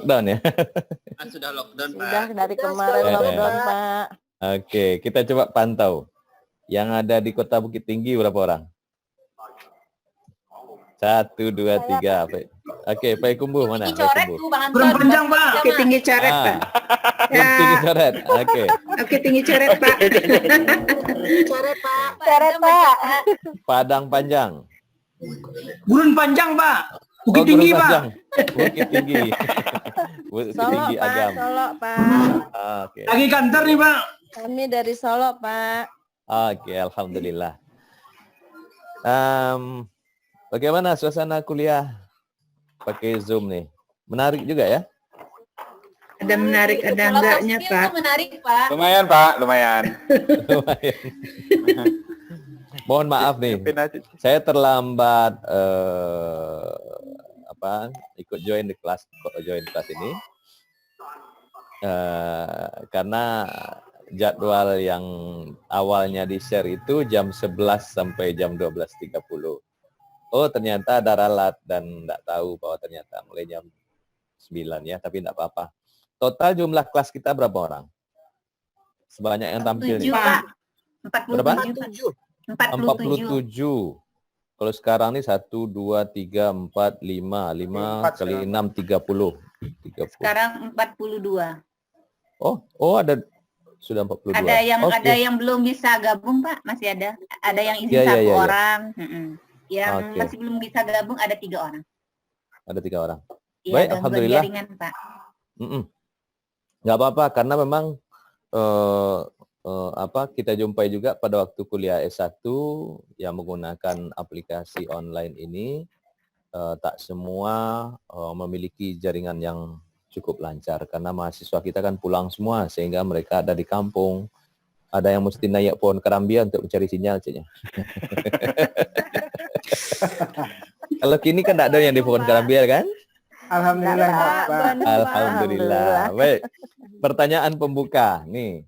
lockdown ya? Sudah lockdown, Pak. Sudah dari kemarin lockdown, Pak. Oke, kita coba pantau. Yang ada di Kota Bukit Tinggi berapa orang? 1, 2, 3. Oke, Pak Ikumbu mana? Coret Ikumbu. tuh, Bang Anton. Kurang panjang, Pak. Oke, tinggi coret, Pak. Bukit Tinggi coret. Oke. Oke, tinggi coret, Pak. Coret, Pak. Coret, Pak. Padang Panjang. Gurun panjang, Pak. Bukit Gurun Tinggi, Pak. Panjang. Bukit Tinggi. Bukit Solo, Tinggi Pak. Agam. Solo, Pak. Oke. Lagi kantor nih, Pak. Kami dari Solo, Pak. Oke, alhamdulillah. Bagaimana suasana kuliah pakai Zoom nih? Menarik juga ya? Ada menarik, ada Kalau enggaknya, soft skill Pak. tuh menarik, Pak. Lumayan, Pak, lumayan. Mohon maaf nih, saya terlambat ikut join kelas ini karena jadwal yang awalnya di-share itu jam 11 sampai jam 12.30. Oh, ternyata ada ralat dan enggak tahu bahwa ternyata mulai jam 9 ya, tapi enggak apa-apa. Total jumlah kelas kita berapa orang? Sebanyak yang tampil nih. 7, Pak. Berapa? 47. 47. Kalau sekarang nih 1, 2, 3, 4, 5. 5 kali 6, 30. 30. Sekarang 42. Oh ada sudah 42. Ada yang belum bisa gabung, Pak, masih ada. Ada yang izin satu orang. Yang masih belum bisa gabung ada 3 orang. Ada 3 orang. Ya, Baik, alhamdulillah. Jaringan, Pak. Nggak apa-apa karena memang kita jumpai juga pada waktu kuliah S1 yang menggunakan aplikasi online ini, tak semua memiliki jaringan yang cukup lancar karena mahasiswa kita kan pulang semua sehingga mereka ada di kampung. Ada yang mesti naik pohon kerambia untuk mencari sinyal, ceknya. Kalau kini kan tidak ada yang di pohon kerambia kan? Alhamdulillah, Pak. Alhamdulillah. Baik. Pertanyaan pembuka nih.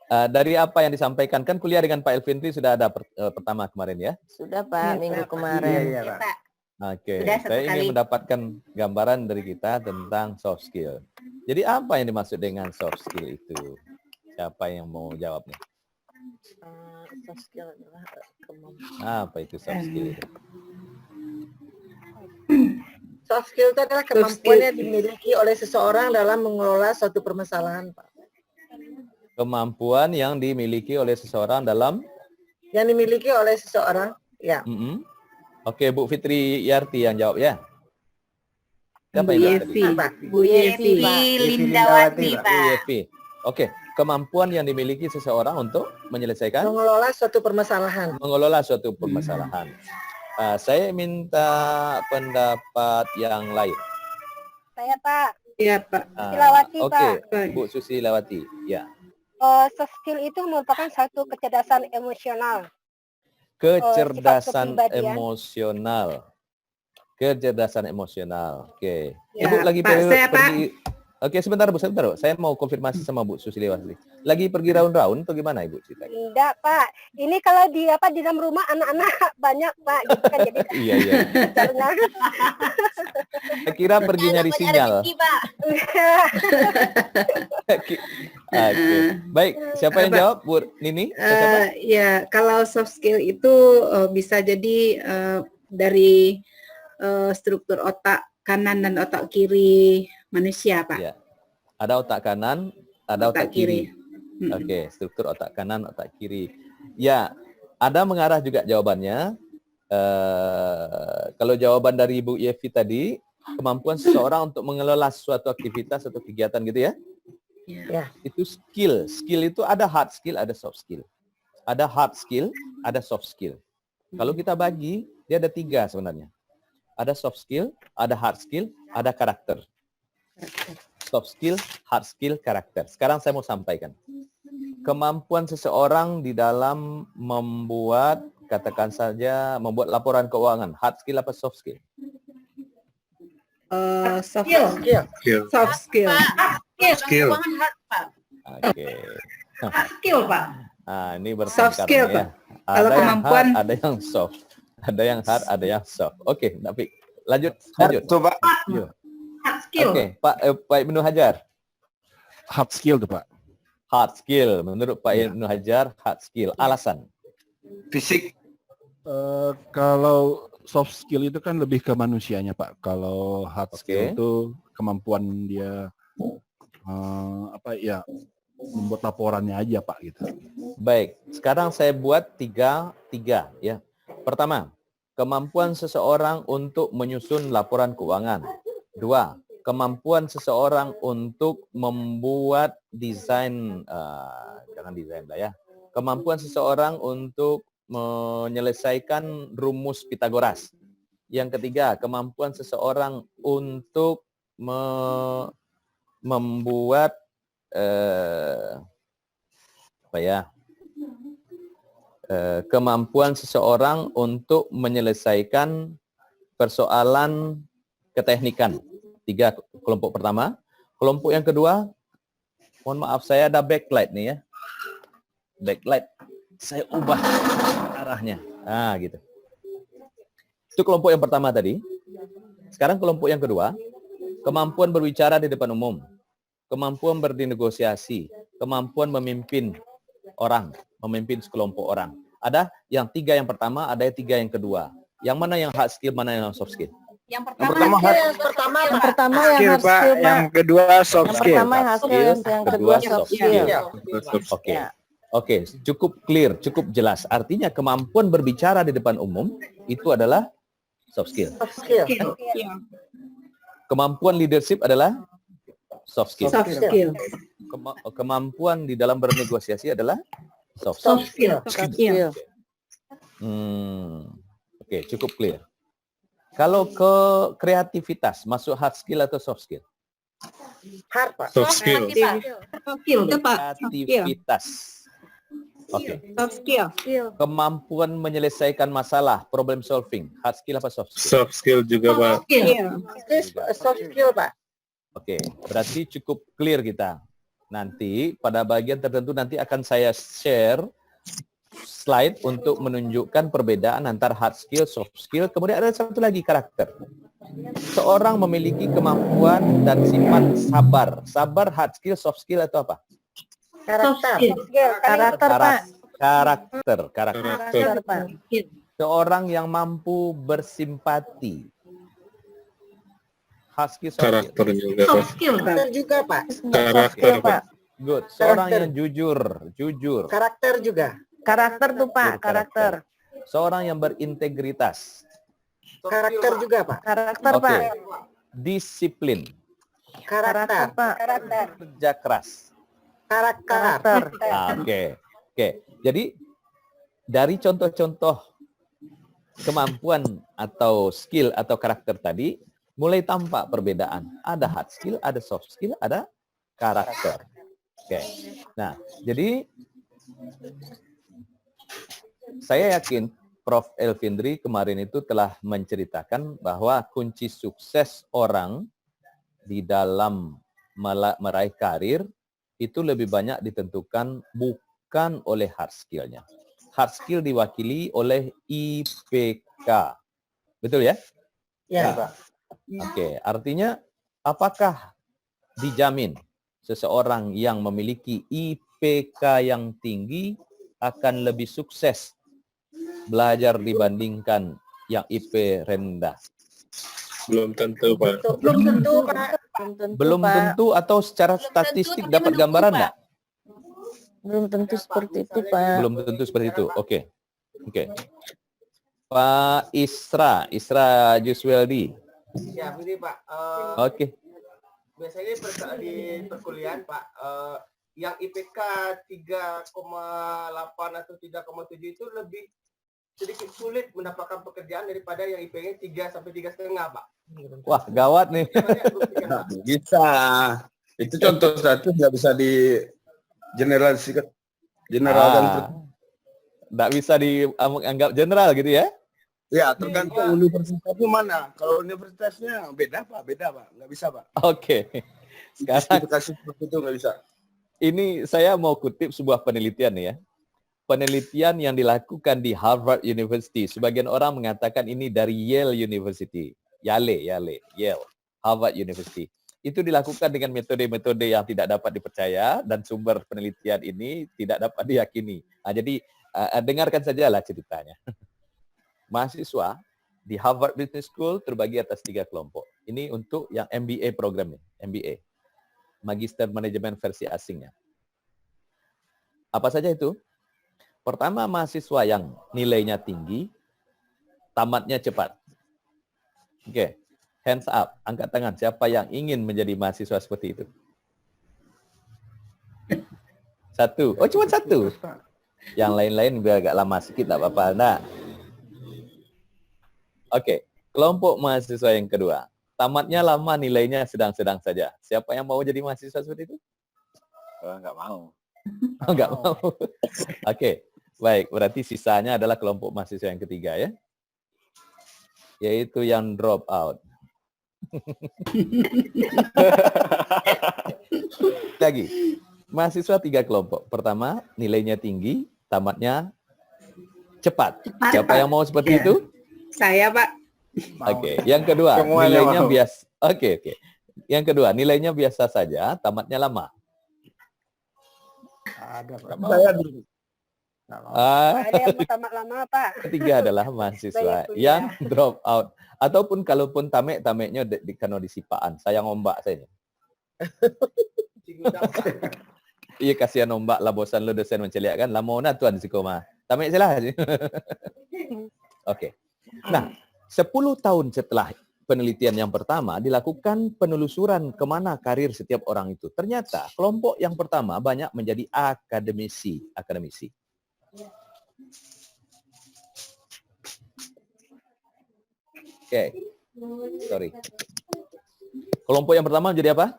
Dari apa yang disampaikan, kan kuliah dengan Pak Elvintri sudah ada pertama kemarin ya? Sudah, Pak, minggu kemarin. Iya, Pak. Oke, Sudah saya ingin mendapatkan gambaran dari kita tentang soft skill. Jadi apa yang dimaksud dengan soft skill itu? Siapa yang mau jawabnya? Soft skill adalah kemampuan. Apa itu soft skill itu? Soft skill itu adalah kemampuan yang dimiliki oleh seseorang dalam mengelola suatu permasalahan, Pak. Kemampuan yang dimiliki oleh seseorang dalam? Yang dimiliki oleh seseorang, ya. Oke, Bu Fitri Yarti yang jawab ya. Siapa Bu yang jawab Yevi. tadi? Bu Yevi. Lindawati, Bu Pak. Yevi. Oke, kemampuan yang dimiliki seseorang untuk menyelesaikan? Mengelola suatu permasalahan. Mengelola suatu permasalahan. Saya minta pendapat yang lain. Saya, Pak. Iya, Pak. Susilawati, Oke, Pak. Bu Susilawati. Ya. Soft skill itu merupakan satu kecerdasan emosional. Kecerdasan sifat kepribadian. emosional. Kecerdasan emosional. Oke. Ya, Ibu lagi Pak, saya, Pak. pergi. Oke, sebentar Bu. Saya mau konfirmasi sama Bu Susilawati. Lagi pergi round-round atau gimana Ibu ceritanya? Enggak, Pak. Ini kalau di dalam rumah anak-anak banyak, Pak, gitu kan. Jadi Iya. caranya. Saya kira pergi nyari sinyal. Pak. Oke. Baik, siapa yang jawab? Bu Nini? Siapa? Ya, kalau soft skill itu bisa jadi dari struktur otak kanan dan otak kiri manusia, Pak. Ya. Ada otak kanan, ada otak kiri. Mm-mm. Oke, struktur otak kanan, otak kiri. Ya, ada mengarah juga jawabannya. Kalau jawaban dari Ibu Yevi tadi, kemampuan seseorang untuk mengelola suatu aktivitas atau kegiatan gitu ya. Ya. Itu skill. Skill itu ada hard skill, ada soft skill. Ada hard skill, ada soft skill. Kalau kita bagi, dia ada 3 sebenarnya. Ada soft skill, ada hard skill, ada karakter. Soft skill, hard skill, karakter. Sekarang saya mau sampaikan. Kemampuan seseorang di dalam membuat, katakan saja, membuat laporan keuangan. Hard skill apa soft skill? Soft Skill. soft skill. Skill. Oke. Skill, Pak. Nah, ini Soft bertengkar skill, nih ya. Pak. Kalau Ada yang kemampuan- hard, ada yang soft. Ada yang hard, ada yang soft. Oke, tapi lanjut. Coba. Yuk. Hard skill. Oke, Pak Ibnu Hajar. Hard skill tuh Pak. Hard skill. Menurut Pak Ibnu Hajar, hard skill. Alasan? Fisik. Kalau soft skill itu kan lebih ke manusianya Pak. Kalau hard skill itu kemampuan dia membuat laporannya aja Pak gitu. Baik, sekarang saya buat tiga ya. Pertama, kemampuan seseorang untuk menyusun laporan keuangan. 2, kemampuan seseorang untuk membuat desain, jangan desain lah ya. Kemampuan seseorang untuk menyelesaikan rumus Pitagoras. Yang ketiga, kemampuan seseorang untuk membuat kemampuan seseorang untuk menyelesaikan persoalan keteknikan. 3 kelompok pertama. Kelompok yang kedua, mohon maaf saya ada backlight nih ya. Backlight. Saya ubah arahnya. Nah, gitu. Itu kelompok yang pertama tadi. Sekarang kelompok yang kedua, kemampuan berbicara di depan umum, kemampuan bernegosiasi, kemampuan memimpin orang, memimpin sekelompok orang. Ada yang 3 yang pertama, ada yang 3 yang kedua. Yang mana yang hard skill, mana yang soft skill? Yang Yang pertama pertama Yang pertama yang hard skill, Pak. Yang kedua soft Yang skill. pertama hard skill, yang kedua soft skill. Oke. Oke, cukup clear, cukup jelas. Artinya kemampuan berbicara di depan umum itu adalah soft skill. Soft skill. Kemampuan leadership adalah soft skill. Soft skill. Kemampuan di dalam bernegosiasi adalah soft Soft skill. skill. Soft skill. Oke, cukup clear. Kalau ke kreativitas, masuk hard skill atau soft skill? Hard, Pak. Soft skill. Soft skill itu Pak. Kreativitas. Oke. Soft skill. Kemampuan menyelesaikan masalah, problem solving, hard skill apa soft skill? Soft skill juga Pak. Soft skill, Pak. Oke, berarti cukup clear kita. Nanti pada bagian tertentu nanti akan saya share slide untuk menunjukkan perbedaan antara hard skill, soft skill. Kemudian ada satu lagi, karakter. Seorang memiliki kemampuan dan sifat sabar. Sabar, hard skill, soft skill atau apa? Karakter. Karakter, Pak. Karakter. Pak. Seorang yang mampu bersimpati. Hard skill, soft skill. Karakter juga Pak. Soft skill Pak. Karakter juga, Pak. Karakter Pak. Good. Seorang Karakter. yang jujur. Karakter juga. Karakter tuh, Pak. Karakter. Seorang yang berintegritas. Karakter juga, Pak. Karakter, Oke. Pak. Disiplin. Karakter. Pak. Kerja keras. Karakter. Oke. Jadi dari contoh-contoh kemampuan atau skill atau karakter tadi mulai tampak perbedaan. Ada hard skill, ada soft skill, ada karakter. Oke. Nah, jadi saya yakin Prof. Elvindri kemarin itu telah menceritakan bahwa kunci sukses orang di dalam meraih karir itu lebih banyak ditentukan bukan oleh hard skill-nya. Hard skill diwakili oleh IPK. Betul ya? Ya, Pak. Oke, artinya apakah dijamin seseorang yang memiliki IPK yang tinggi akan lebih sukses belajar dibandingkan yang IP rendah? Belum tentu Pak. Belum tentu, Pak. Belum tentu atau secara statistik dapat gambaran nggak? Belum tentu seperti itu, Pak. Belum tentu seperti itu. Oke. Pak Isra Jusweldi. Ya, begini Pak. Oke. Biasanya di perkuliahan Pak, yang IPK 3,8 atau 3,7 itu lebih sedikit sulit mendapatkan pekerjaan daripada yang IP-nya 3 sampai 3,5 Pak. Wah, gawat nih. Bisa. Itu contoh satu nggak bisa di generalisasikan. Nggak bisa dianggap general gitu ya? Ya, tergantung universitasnya mana. Kalau universitasnya beda Pak, nggak bisa Pak. Oke. Sekarang Justifikasi seperti itu nggak bisa. ini saya mau kutip sebuah penelitian nih ya. Penelitian yang dilakukan di Harvard University. Sebagian orang mengatakan ini dari Yale University. Yale. Harvard University. Itu dilakukan dengan metode-metode yang tidak dapat dipercaya dan sumber penelitian ini tidak dapat diyakini. Jadi dengarkan sajalah ceritanya. Mahasiswa di Harvard Business School terbagi atas 3 kelompok. Ini untuk yang MBA programnya, MBA. Magister Manajemen versi asingnya. Apa saja itu? Pertama, mahasiswa yang nilainya tinggi, tamatnya cepat. Oke, hands up, angkat tangan. Siapa yang ingin menjadi mahasiswa seperti itu? 1. Oh, cuma 1. Yang lain-lain biar agak lama sedikit, tak apa-apa. Nah. Oke, kelompok mahasiswa yang kedua. Tamatnya lama, nilainya sedang-sedang saja. Siapa yang mau jadi mahasiswa seperti itu? Enggak mau. Oh, enggak mau. Oke, baik. Berarti sisanya adalah kelompok mahasiswa yang ketiga ya. Yaitu yang drop out. Lagi. Mahasiswa 3 kelompok. Pertama, nilainya tinggi, tamatnya cepat. Siapa yang mau seperti itu? Saya, Pak. Oke. Yang kedua, Semuanya nilainya mau. biasa. Oke. Yang kedua, nilainya biasa saja, tamatnya lama. Saya dulu. Ada yang mau tamat lama, Pak. Ketiga adalah mahasiswa Banyak kuliah. yang drop out. Ataupun kalaupun tamek-tameknya karena disipaan. Saya ngombak saya. Iya, kasihan ombak lah, bosan lo dosen menceliak kan. Lama na tuan si koma. Tamek salah. Oke. Nah, 10 tahun setelah penelitian yang pertama dilakukan penelusuran kemana karir setiap orang itu. Ternyata kelompok yang pertama banyak menjadi akademisi. Oke. Sorry. Kelompok yang pertama menjadi apa?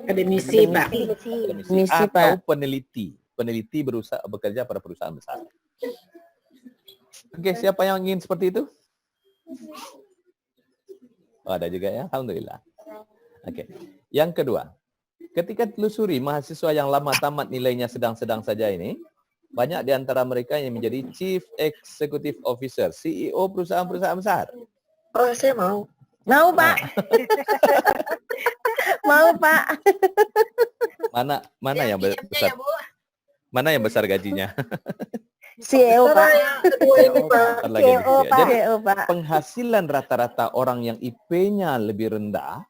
Akademisi, Pak. Akademisi atau peneliti. Peneliti bekerja pada perusahaan besar. Oke, siapa yang ingin seperti itu? Oh, ada juga ya, alhamdulillah. Oke. Yang kedua, ketika telusuri mahasiswa yang lama tamat nilainya sedang-sedang saja ini, banyak di antara mereka yang menjadi Chief Executive Officer, CEO perusahaan-perusahaan besar. Oh, saya mau. Mau, Pak. Mau, Pak. Mana yang besar? Mana yang besar gajinya? CEO, Pak. Kedua ini, Pak. Lagi gitu ya. Jadi CEO, Pak. penghasilan rata-rata orang yang IP-nya lebih rendah,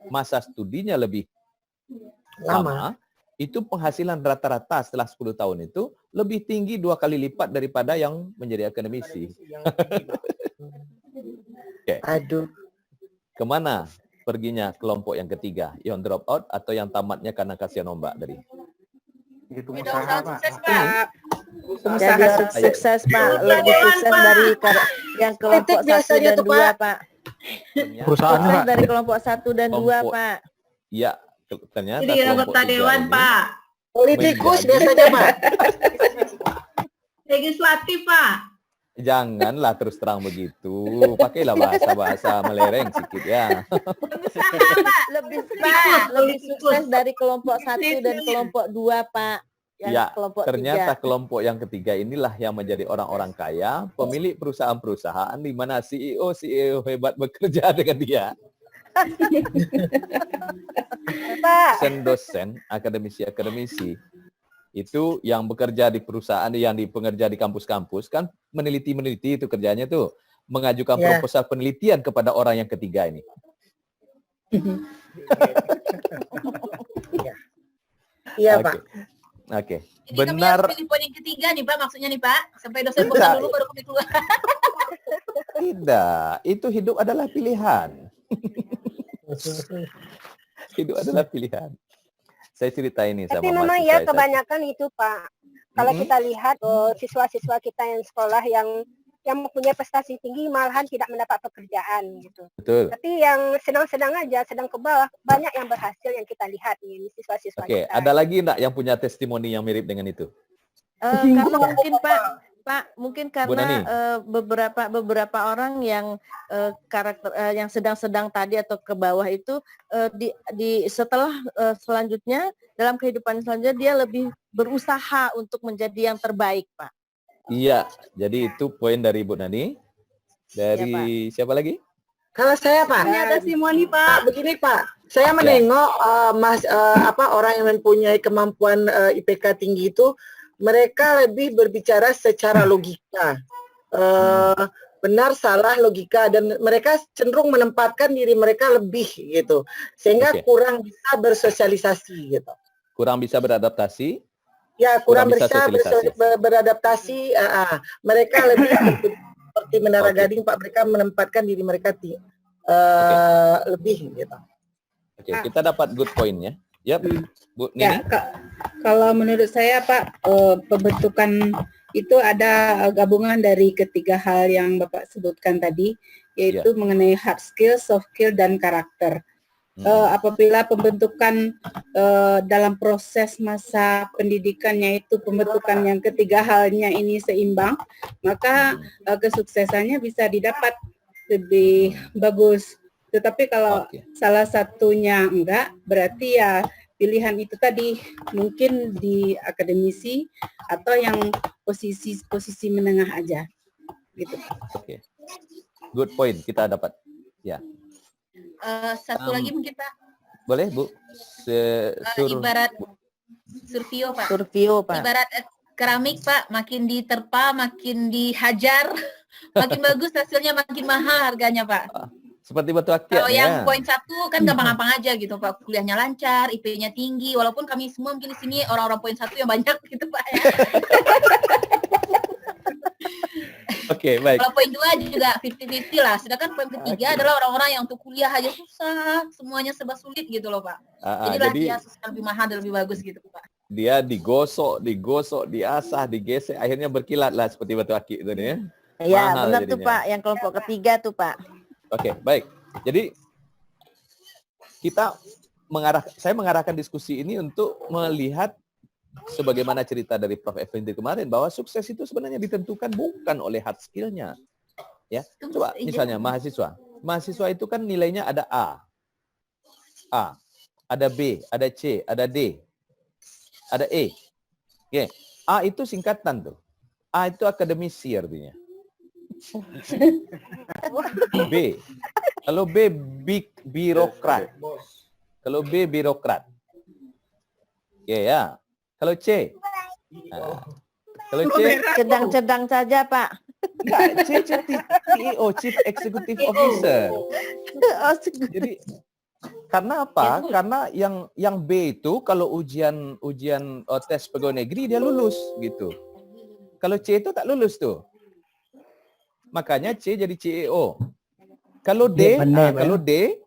masa studinya lebih lama, itu penghasilan rata-rata setelah 10 tahun itu lebih tinggi 2 kali lipat daripada yang menjadi akademisi. Oke. Aduh. Kemana perginya kelompok yang ketiga? Yang drop out atau yang tamatnya karena kasihan ombak tadi? Itu usaha, Pak. Jadi sukses, Pak. Lebih sukses dari yang kelompok 1 dan 2, Pak. Perusahaan, Sukses Pak. dari kelompok 1 dan 2, Kelompok- Pak. Ya, ternyata Jadi kelompok anggota 3 dewan, ini Pak. Politikus menjadi- biasanya, Pak. Legislatif, Pak. Janganlah terus terang begitu. Pakailah bahasa-bahasa melereng sedikit ya. Lebih sukses dari kelompok 1 dan kelompok 2, Pak. Yang Ya, kelompok ternyata 3. kelompok yang ketiga inilah yang menjadi orang-orang kaya, pemilik perusahaan-perusahaan di mana CEO hebat bekerja dengan dia. Pak. Dosen, akademisi itu yang bekerja di perusahaan, yang bekerja di kampus-kampus kan meneliti itu kerjanya tuh mengajukan Ya. proposal penelitian kepada orang yang ketiga ini. Iya, Oke. Pak. Oke. Jadi kami Benar. harus pilih poin yang ketiga nih, Pak. Maksudnya nih, Pak. Sampai dosen Tidak. bosan dulu baru kami keluar. Tidak, itu hidup adalah pilihan. Hidup adalah pilihan. Saya cerita ini sama Tapi memang mahasiswa ya saya. kebanyakan itu, Pak. Kalau Mm-mm. kita lihat siswa-siswa kita yang sekolah yang mempunyai prestasi tinggi malahan tidak mendapat pekerjaan gitu. Betul. Tapi yang sedang-sedang aja, sedang ke bawah, banyak yang berhasil yang kita lihat nih siswa-siswa Oke, kita. ada lagi enggak yang punya testimoni yang mirip dengan itu? Karena mungkin Pak, mungkin Bu Nani. karena beberapa orang yang karakter yang sedang-sedang tadi atau ke bawah itu setelah selanjutnya dalam kehidupan selanjutnya dia lebih berusaha untuk menjadi yang terbaik, Pak. Iya, jadi itu poin dari Bu Nani. Dari siapa lagi? Kalau saya Pak, Ini ada Simoni Pak. begini Pak, saya menengok orang yang mempunyai kemampuan IPK tinggi itu, mereka lebih berbicara secara logika, benar salah logika, dan mereka cenderung menempatkan diri mereka lebih gitu, sehingga kurang bisa bersosialisasi gitu. Kurang bisa beradaptasi. Ya, kurang bisa bisa beradaptasi. Mereka lebih seperti Menara Gading Pak, mereka menempatkan diri mereka lebih gitu. Oke, kita dapat good point-nya. Yap, Bu Nini. Ya, kalau menurut saya Pak, pembentukan itu ada gabungan dari ketiga hal yang Bapak sebutkan tadi, yaitu mengenai hard skill, soft skill, dan karakter. Apabila pembentukan dalam proses masa pendidikannya itu pembentukan yang ketiga halnya ini seimbang, maka kesuksesannya bisa didapat lebih bagus. Tetapi kalau salah satunya enggak, berarti ya pilihan itu tadi mungkin di akademisi atau yang posisi menengah aja, gitu. Oke, good point kita dapat. Ya. Satu lagi mungkin Pak. Boleh Bu. Ibarat survio Pak. Survio Pak. Ibarat keramik Pak, makin diterpa, makin dihajar, makin bagus hasilnya, makin mahal harganya Pak. Seperti batu akik. Kalau yang poin 1 kan gampang-gampang aja gitu Pak, kuliahnya lancar, IP-nya tinggi, walaupun kami semua mungkin di sini orang-orang poin 1 yang banyak gitu Pak ya. Oke, baik. Kalau poin 2 juga 50-50 lah, sedangkan poin ketiga adalah orang-orang yang untuk kuliah aja susah, semuanya serba sulit gitu loh Pak. Jadi dia lebih mahal dan lebih bagus gitu Pak. Dia digosok, diasah, digesek, akhirnya berkilat lah seperti batu akik itu ya. Iya, benar tuh Pak, yang kelompok ketiga tuh Pak. Oke, baik. Jadi saya mengarahkan diskusi ini untuk melihat sebagaimana cerita dari Prof. Effendi kemarin, bahwa sukses itu sebenarnya ditentukan bukan oleh hard skill-nya. Ya, coba misalnya mahasiswa itu kan nilainya ada A, ada B, ada C, ada D, ada E. Oke, A itu singkatan tuh. A itu akademisi artinya. B, kalau B birokrat. Kalau B birokrat. Ya. Kalau C. Kalau C sedang-sedang saja, Pak. Enggak, C CEO, Chief Executive Officer. Jadi karena apa? Karena yang B itu kalau ujian tes pegawai negeri dia lulus gitu. Kalau C itu tak lulus tuh. Makanya C jadi CEO. Kalau D, kalau D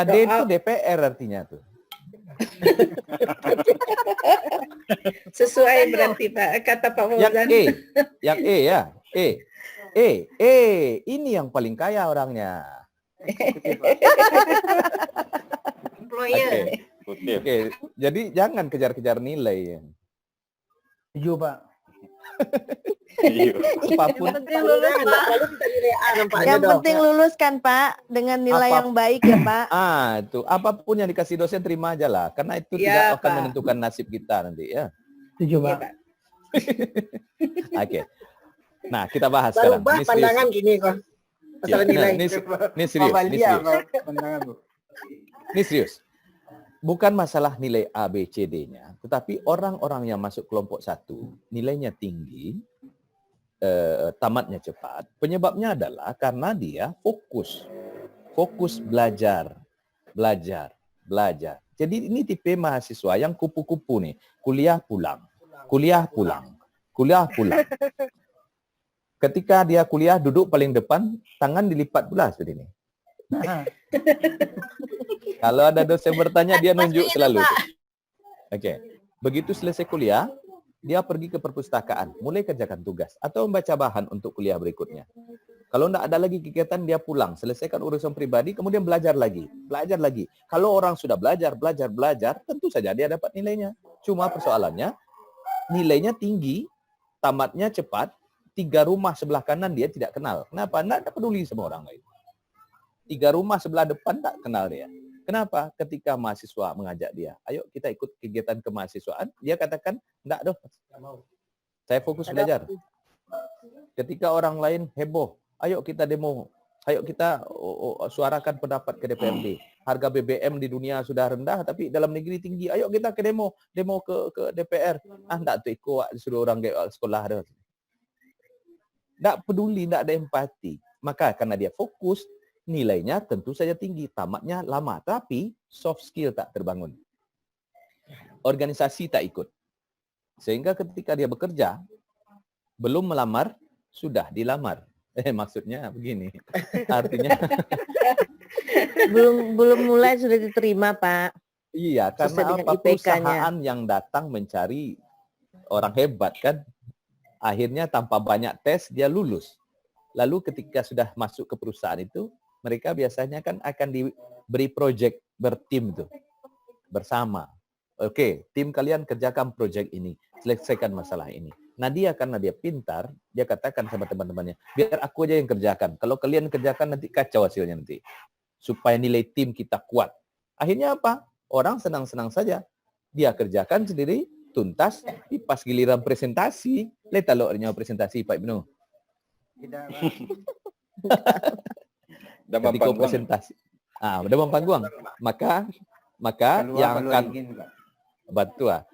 itu DPR artinya tuh. Sesuai berarti Pak kata Pak Fauzan. Yang E ya. Ini yang paling kaya orangnya. Employer. Oke. Jadi jangan kejar-kejar nilai. Setuju Pak. Apapun. Yang penting lulus kan Pak, dengan nilai yang baik ya Pak. Itu apapun yang dikasih dosen terima aja lah, karena itu tidak akan menentukan nasib kita nanti ya. Setuju Pak. Oke. Nah kita bahas sekarang. Berubah pandangan gini kok. Masalah nilai. Ini serius. Bukan masalah nilai A, B, C, D-nya, tetapi orang-orang yang masuk kelompok 1, nilainya tinggi, tamatnya cepat, penyebabnya adalah karena dia fokus belajar. Jadi ini tipe mahasiswa yang kupu-kupu nih, kuliah pulang. Ketika dia kuliah duduk paling depan, tangan dilipat pula seperti ini. Kalau ada dosen bertanya, dia nunjuk selalu. Oke. Begitu selesai kuliah, dia pergi ke perpustakaan, mulai kerjakan tugas atau membaca bahan untuk kuliah berikutnya. Kalau tidak ada lagi kegiatan, dia pulang, selesaikan urusan pribadi, kemudian belajar lagi. Kalau orang sudah belajar, tentu saja dia dapat nilainya. Cuma persoalannya, nilainya tinggi, tamatnya cepat, 3 rumah sebelah kanan dia tidak kenal. Kenapa? Tidak peduli sama orang lain. 3 rumah sebelah depan tak kenal dia. Kenapa? Ketika mahasiswa mengajak dia, ayo kita ikut kegiatan kemahasiswaan, dia katakan, enggak doh, saya fokus belajar. Ketika orang lain heboh, ayo kita demo Ayo kita suarakan pendapat ke DPRD. Harga BBM di dunia sudah rendah, tapi dalam negeri tinggi. Ayo kita ke demo ke DPR. Enggak tuh ikut suruh orang ke sekolah dah. Enggak peduli, enggak ada empati. Maka karena dia fokus, nilainya tentu saja tinggi, tamatnya lama, tapi soft skill tak terbangun. Organisasi tak ikut. Sehingga ketika dia bekerja, belum melamar, sudah dilamar. Maksudnya begini. Artinya belum mulai sudah diterima, Pak. Iya, karena apa? Perusahaan yang datang mencari orang hebat kan, akhirnya tanpa banyak tes dia lulus. Lalu ketika sudah masuk ke perusahaan itu, mereka biasanya kan akan diberi proyek bertim tuh, bersama. Oke, tim kalian kerjakan proyek ini, selesaikan masalah ini. Nah dia karena dia pintar, dia katakan sama teman-temannya, biar aku aja yang kerjakan. Kalau kalian kerjakan nanti kacau hasilnya nanti. Supaya nilai tim kita kuat. Akhirnya apa? Orang senang-senang saja. Dia kerjakan sendiri, tuntas, di pas giliran presentasi, lihat lo presentasi Pak Ibnu. Tidak, Ketika presentasi. Demam panggung. Maka yang akan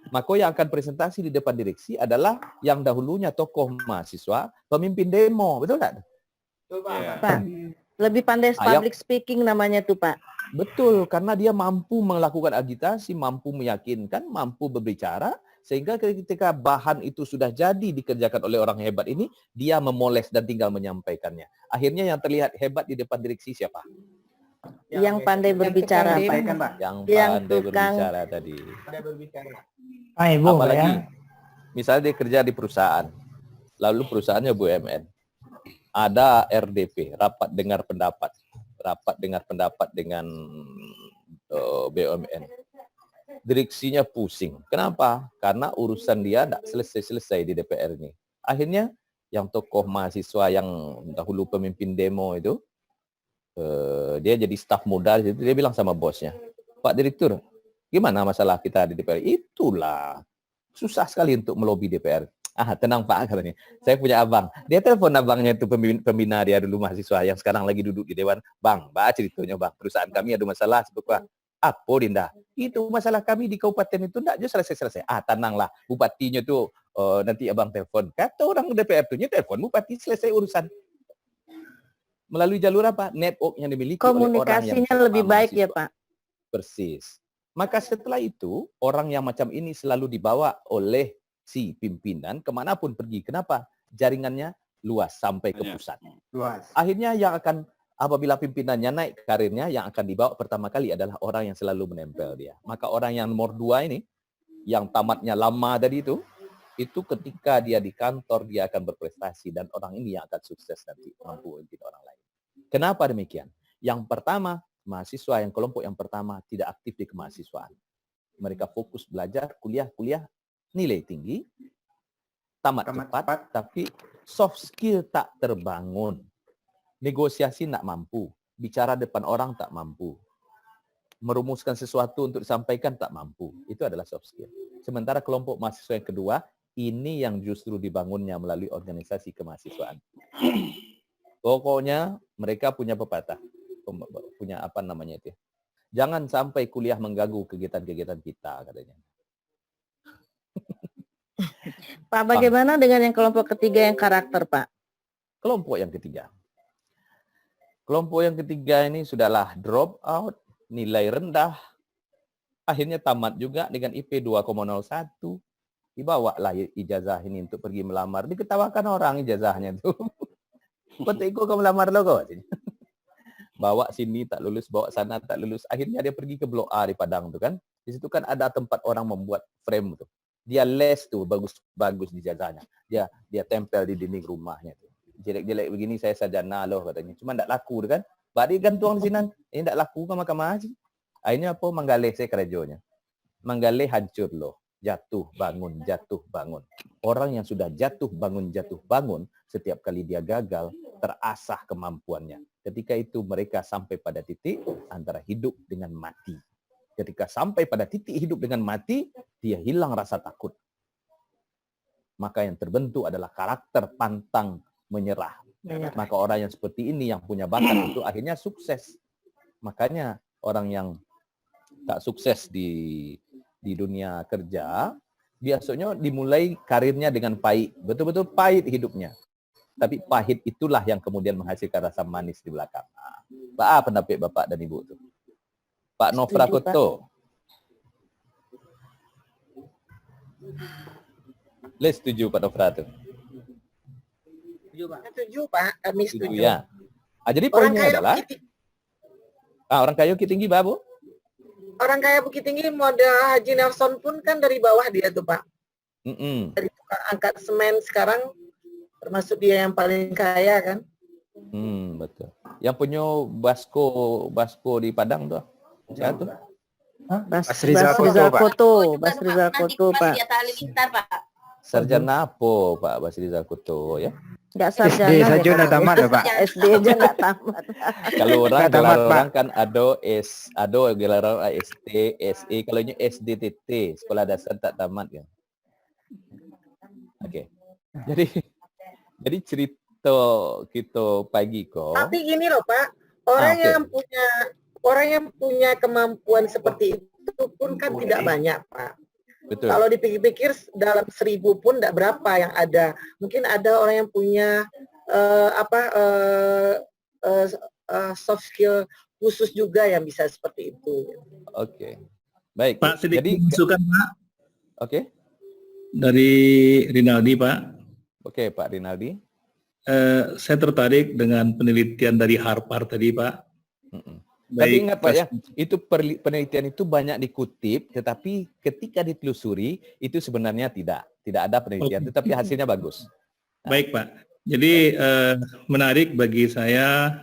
Maka yang akan presentasi di depan direksi adalah yang dahulunya tokoh mahasiswa, pemimpin demo, betul nggak? Pak, lebih pandai public speaking namanya tuh, Pak. Betul, karena dia mampu melakukan agitasi, mampu meyakinkan, mampu berbicara, sehingga ketika bahan itu sudah jadi dikerjakan oleh orang hebat ini, dia memoles dan tinggal menyampaikannya. Akhirnya yang terlihat hebat di depan direksi siapa? Yang pandai berbicara, Pak. Yang pandai berbicara tadi. Apalagi, misalnya dia kerja di perusahaan, lalu perusahaannya BUMN. Ada RDP, rapat dengar pendapat dengan BUMN. Direksinya pusing. Kenapa? Karena urusan dia tidak selesai-selesai di DPR ini. Akhirnya, yang tokoh mahasiswa yang dahulu pemimpin demo itu, dia jadi staf muda, dia bilang sama bosnya, Pak Direktur, gimana masalah kita di DPR? Itulah, susah sekali untuk melobi DPR. Tenang Pak, katanya. Saya punya abang. Dia telepon abangnya itu pembina dia dulu mahasiswa yang sekarang lagi duduk di dewan. Bang, ceritanya bang, perusahaan kami ada masalah. Sebab apa Dinda? Itu masalah kami di kabupaten itu enggak just selesai. Tenanglah, bupatinya tuh nanti abang telepon. Kata orang DPR tuh telepon bupati selesai urusan. Melalui jalur apa? Network yang dimiliki oleh orang yang lebih baik ya Pak. Persis. Maka setelah itu, orang yang macam ini selalu dibawa oleh si pimpinan kemanapun pergi. Kenapa? Jaringannya luas sampai ke pusat. Luas. Akhirnya yang akan, apabila pimpinannya naik karirnya, yang akan dibawa pertama kali adalah orang yang selalu menempel dia. Maka orang yang nomor 2 ini, yang tamatnya lama tadi itu ketika dia di kantor, dia akan berprestasi. Dan orang ini yang akan sukses nanti, mampu memimpin orang lain. Kenapa demikian? Yang pertama, mahasiswa yang kelompok yang pertama tidak aktif di kemahasiswaan. Mereka fokus belajar, kuliah, nilai tinggi, tamat cepat, tapi soft skill tak terbangun. Negosiasi tak mampu, bicara depan orang tak mampu. Merumuskan sesuatu untuk disampaikan tak mampu. Itu adalah soft skill. Sementara kelompok mahasiswa yang kedua, ini yang justru dibangunnya melalui organisasi kemahasiswaan. Pokoknya mereka punya pepatah, punya apa namanya itu. Jangan sampai kuliah mengganggu kegiatan-kegiatan kita, katanya. Pak, bagaimana dengan yang kelompok ketiga yang karakter, Pak? Kelompok yang ketiga. Kelompok yang ketiga ini sudahlah drop out, nilai rendah, akhirnya tamat juga dengan IP 2,01. Dibawalah ijazah ini untuk pergi melamar. Diketawakan orang ijazahnya itu. Petikku kamu lamar lo kok. Bawa sini tak lulus, bawa sana tak lulus. Akhirnya dia pergi ke Blok A di Padang tuh kan. Di situ kan ada tempat orang membuat frame tuh. Dia les tuh bagus di ijazahnya. Dia tempel di dinding rumahnya tuh. Jelek-jelek begini saya sarjana loh katanya. Cuma enggak laku kan. Badi gantung di sini. Ini enggak laku kan mahkamah. Akhirnya apa? Manggaleh saya kerajanya. Manggaleh hancur loh. Jatuh, bangun. Orang yang sudah jatuh, bangun, setiap kali dia gagal, terasah kemampuannya. Ketika itu mereka sampai pada titik antara hidup dengan mati. Ketika sampai pada titik hidup dengan mati, dia hilang rasa takut. Maka yang terbentuk adalah karakter pantang menyerah. Maka orang yang seperti ini yang punya bakat itu akhirnya sukses. Makanya orang yang tak sukses di dunia kerja biasanya dimulai karirnya dengan pahit, betul-betul pahit hidupnya. Tapi pahit itulah yang kemudian menghasilkan rasa manis di belakang. Apa pendapat Bapak dan Ibu itu? Pak Nofra Koto. Setuju Pak Nofra itu? Setuju Pak, kami setuju. Ya. Jadi Orang poinnya kaya adalah orang kaya Bukit Tinggi, Pak, Bu? Orang kaya Bukit Tinggi model Haji Nelson pun kan dari bawah dia tuh Pak. Dari tukang angkat semen sekarang termasuk dia yang paling kaya kan. Betul. Yang punya Basko di Padang tuh. Siapa tuh? Basrizal Koto, Pak. Sarjana apa Pak Basrizal Koto ya? Enggak sarjana. SD saja udah tamat ya Pak. SD aja enggak tamat. Kalau orang Nggak gelar tamat, orang kan ada gelar orang ST, SE, kalau ini SDTT, sekolah dasar tak tamat ya. Oke. Jadi cerita kita pagi kok. Tapi gini loh Pak, orang yang punya kemampuan seperti itu pun kan tidak banyak Pak. Betul. Kalau dipikir-pikir dalam 1000 pun tidak berapa yang ada. Mungkin ada orang yang punya soft skill khusus juga yang bisa seperti itu. Oke. Baik. Pak, sedikit Jadi masukan Pak. Oke. Dari Rinaldi Pak. Oke Pak Rinaldi. Saya tertarik dengan penelitian dari Harvard tadi Pak. Tapi ingat Pak ya, itu penelitian itu banyak dikutip, tetapi ketika ditelusuri itu sebenarnya tidak ada penelitian, tetapi hasilnya bagus. Baik Pak. Jadi menarik bagi saya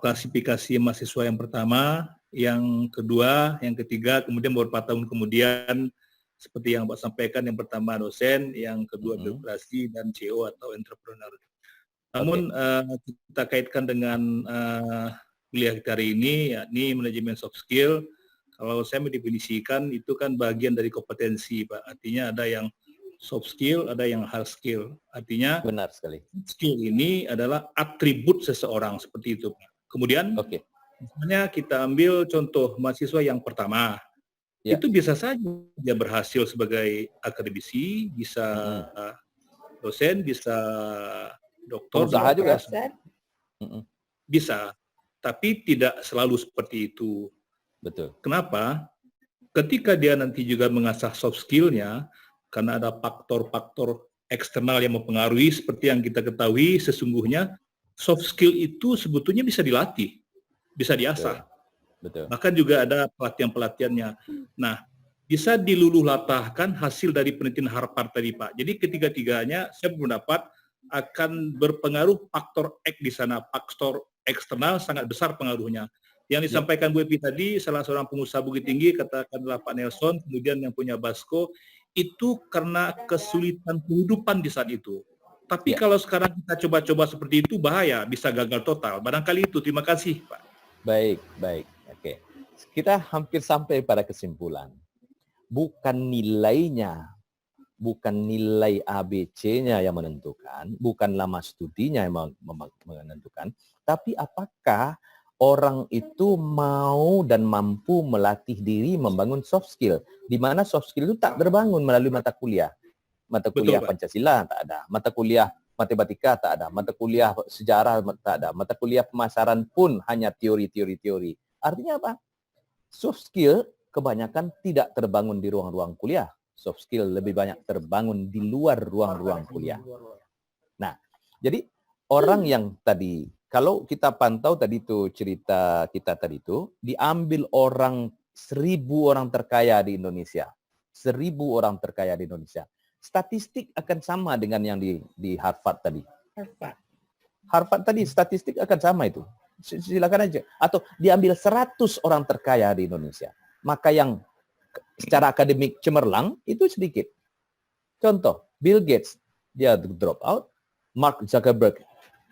klasifikasi mahasiswa yang pertama, yang kedua, yang ketiga, kemudian beberapa tahun kemudian seperti yang Pak sampaikan, yang pertama dosen, yang kedua birokrasi dan CEO atau entrepreneur. Namun kita kaitkan dengan kuliah kita hari ini, yakni manajemen soft skill. Kalau saya mendefinisikan itu kan bagian dari kompetensi, Pak. Artinya ada yang soft skill, ada yang hard skill. Artinya benar sekali. Skill ini adalah atribut seseorang seperti itu, Pak. Kemudian, misalnya kita ambil contoh mahasiswa yang pertama, itu bisa saja dia berhasil sebagai akademisi, bisa dosen, bisa doktor, usaha juga. Bisa. Tapi tidak selalu seperti itu. Betul. Kenapa? Ketika dia nanti juga mengasah soft skill-nya, karena ada faktor-faktor eksternal yang mempengaruhi, seperti yang kita ketahui sesungguhnya, soft skill itu sebetulnya bisa dilatih, bisa diasah. Betul. Bahkan juga ada pelatihan-pelatihannya. Nah, bisa diluluhlatahkan hasil dari penelitian Harvard tadi, Pak. Jadi ketiga-tiganya saya berpendapat akan berpengaruh faktor X di sana, faktor eksternal sangat besar pengaruhnya. Yang disampaikan Bu Epi tadi, salah seorang pengusaha Bukit Tinggi, katakanlah Pak Nelson, kemudian yang punya Basko, itu karena kesulitan kehidupan di saat itu. Tapi kalau sekarang kita coba-coba seperti itu, bahaya, bisa gagal total. Barangkali itu. Terima kasih, Pak. Baik. Oke. Kita hampir sampai pada kesimpulan. Bukan nilainya, bukan nilai ABC-nya yang menentukan, bukan lama studinya yang menentukan, tapi apakah orang itu mau dan mampu melatih diri membangun soft skill, di mana soft skill itu tak terbangun melalui mata kuliah. Mata kuliah Pancasila tak ada, mata kuliah matematika tak ada, mata kuliah sejarah tak ada, mata kuliah pemasaran pun hanya teori. Artinya apa? Soft skill kebanyakan tidak terbangun di ruang-ruang kuliah. Soft skill lebih banyak terbangun di luar ruang-ruang kuliah. Nah, jadi orang yang tadi, kalau kita pantau tadi itu cerita kita tadi itu, diambil 1000 orang terkaya di Indonesia. 1000 orang terkaya di Indonesia. Statistik akan sama dengan yang di Harvard tadi. Harvard tadi statistik akan sama itu. Silakan aja. Atau diambil 100 orang terkaya di Indonesia. Maka yang secara akademik cemerlang itu sedikit. Contoh, Bill Gates, dia drop out. Mark Zuckerberg,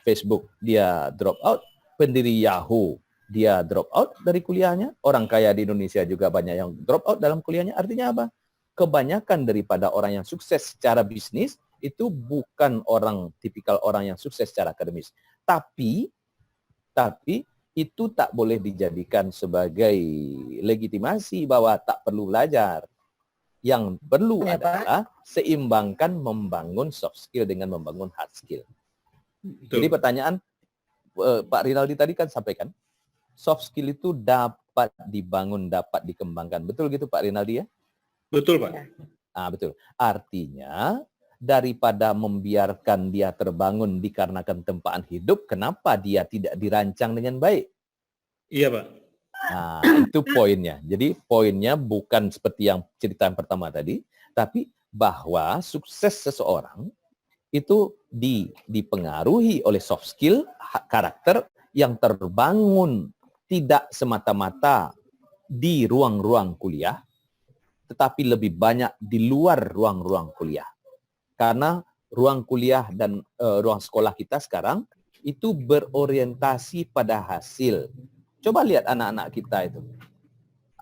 Facebook, dia drop out. Pendiri Yahoo, dia drop out dari kuliahnya. Orang kaya di Indonesia juga banyak yang drop out dalam kuliahnya. Artinya apa? Kebanyakan daripada orang yang sukses secara bisnis itu bukan tipikal orang yang sukses secara akademis. Tapi itu tak boleh dijadikan sebagai legitimasi bahwa tak perlu belajar. Yang perlu adalah seimbangkan membangun soft skill dengan membangun hard skill. Jadi pertanyaan Pak Rinaldi tadi kan sampaikan, soft skill itu dapat dibangun, dapat dikembangkan. Betul gitu Pak Rinaldi ya? Betul Pak. Betul. Artinya daripada membiarkan dia terbangun dikarenakan tempaan hidup, kenapa dia tidak dirancang dengan baik? Iya Pak. Nah, itu poinnya. Jadi poinnya bukan seperti yang cerita yang pertama tadi, tapi bahwa sukses seseorang itu dipengaruhi oleh soft skill, karakter yang terbangun tidak semata-mata di ruang-ruang kuliah, tetapi lebih banyak di luar ruang-ruang kuliah. Karena ruang kuliah dan ruang sekolah kita sekarang itu berorientasi pada hasil. Coba lihat anak-anak kita itu.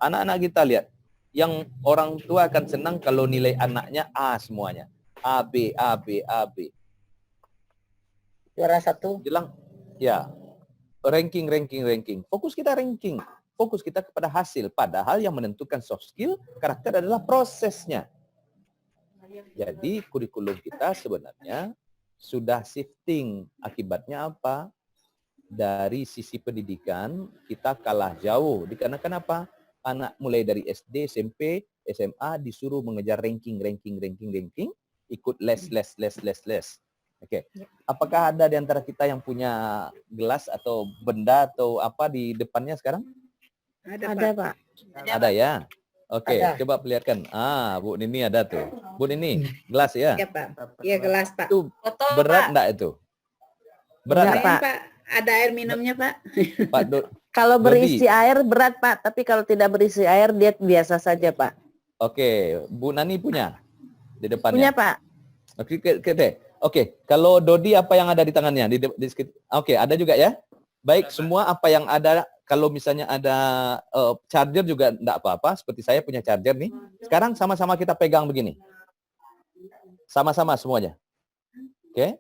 Anak-anak kita lihat, yang orang tua akan senang kalau nilai anaknya A semuanya. A, B, A, B, A, B. Juara 1. Jelang, ya. Ranking. Fokus kita ranking. Fokus kita kepada hasil. Padahal yang menentukan soft skill, karakter adalah prosesnya. Jadi kurikulum kita sebenarnya sudah shifting. Akibatnya apa? Dari sisi pendidikan kita kalah jauh. Dikarenakan apa? Anak mulai dari SD, SMP, SMA disuruh mengejar ranking, ikut les. Oke. Apakah ada di antara kita yang punya gelas atau benda atau apa di depannya sekarang? Ada Pak. Ada ya? Oke, coba perlihatkan. Bu Nini ada tuh. Bu Nini, gelas ya? Iya Pak. Iya gelas Pak. Itu berat enggak itu? Berat Pak. Ada air minumnya Pak. Kalau berisi air berat Pak, tapi kalau tidak berisi air dia biasa saja Pak. Oke, Bu Nani punya di depannya. Punya Pak. Oke, kalau Dodi apa yang ada di tangannya? Oke, ada juga ya? Baik, semua apa yang ada, kalau misalnya ada charger juga enggak apa-apa, seperti saya punya charger nih. Sekarang sama-sama kita pegang begini. Sama-sama semuanya. Oke.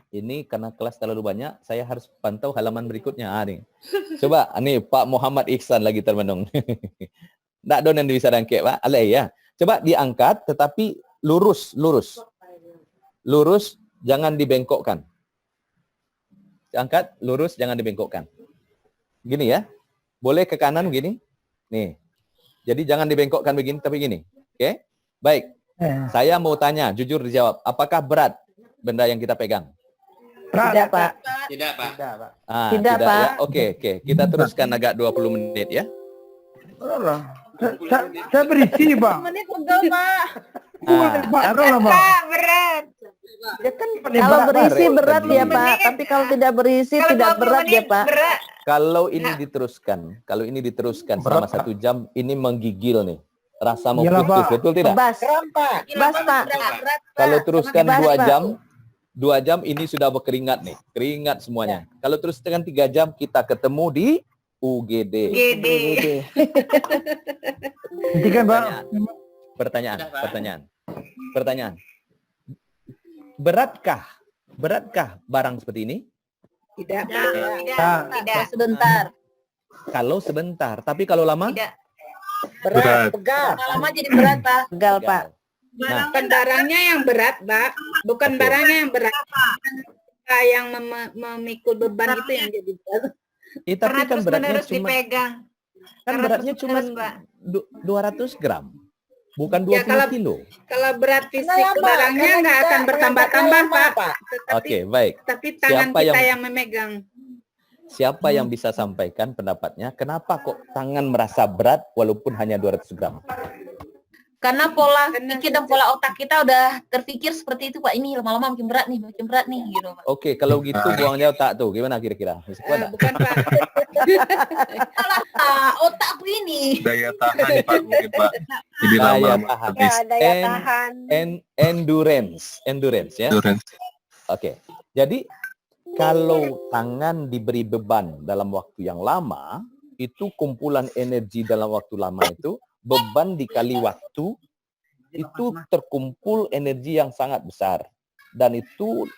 Ini karena kelas terlalu banyak, saya harus pantau halaman berikutnya. Nih. Coba, nih Pak Muhammad Ihsan lagi termenung. Nggak donen bisa dangkek, Pak. Alay ya. Coba diangkat, tetapi lurus. Lurus, jangan dibengkokkan. Angkat, lurus, jangan dibengkokkan. Gini ya. Boleh ke kanan gini. Nih. Jadi jangan dibengkokkan begini, tapi gini. Oke? Baik. Saya mau tanya, jujur dijawab. Apakah berat benda yang kita pegang? Tidak Pak. Tidak Pak. Tidak Pak. Ya? Oke. Kita teruskan agak 20 menit ya. Saya berisi, Pak. Menit pegel Pak. Berat. Ya kan, kalau berisi berat ya Pak, tapi kalau tidak berisi tidak berat ya Pak. Kalau ini diteruskan selama 1 jam, ini menggigil nih. Rasa mau putus, betul tidak? Bas Pak. Kalau teruskan 2 jam ini sudah berkeringat nih. Keringat semuanya. Kalau teruskan 3 jam, kita ketemu di UGD. Pertanyaan. Beratkah barang seperti ini? Tidak. Sebentar. Kalau sebentar, tapi kalau lama? Tidak. Berat. Pegal. Lama jadi berat Pak. Pegal Pak. Nah, Bukan barangnya yang berat, Pak. Bukan barangnya yang berat. Yang memikul beban itu yang jadi berat. tapi kan beratnya cuma dipegang. beratnya cuma 200 gram. Bukan 20 kilo. Kalau berat fisik barangnya nggak akan bertambah-tambah, Pak. Oke, baik. Tapi tangan kita yang memegang. Siapa yang bisa sampaikan pendapatnya? Kenapa kok tangan merasa berat walaupun hanya 200 gram? Karena pola pikir dan pola otak kita udah terpikir seperti itu Pak. Ini lama-lama makin berat nih gitu Pak. Oke, kalau gitu buangnya otak tuh. Gimana kira-kira? Bukan Pak. Otak begini. Daya tahan Pak mungkin Pak. Jadi Daya lama tahan. habis. Daya tahan. Endurance ya. Oke. Jadi kalau tangan diberi beban dalam waktu yang lama, itu kumpulan energi dalam waktu lama itu beban dikali waktu itu terkumpul energi yang sangat besar. Dan itu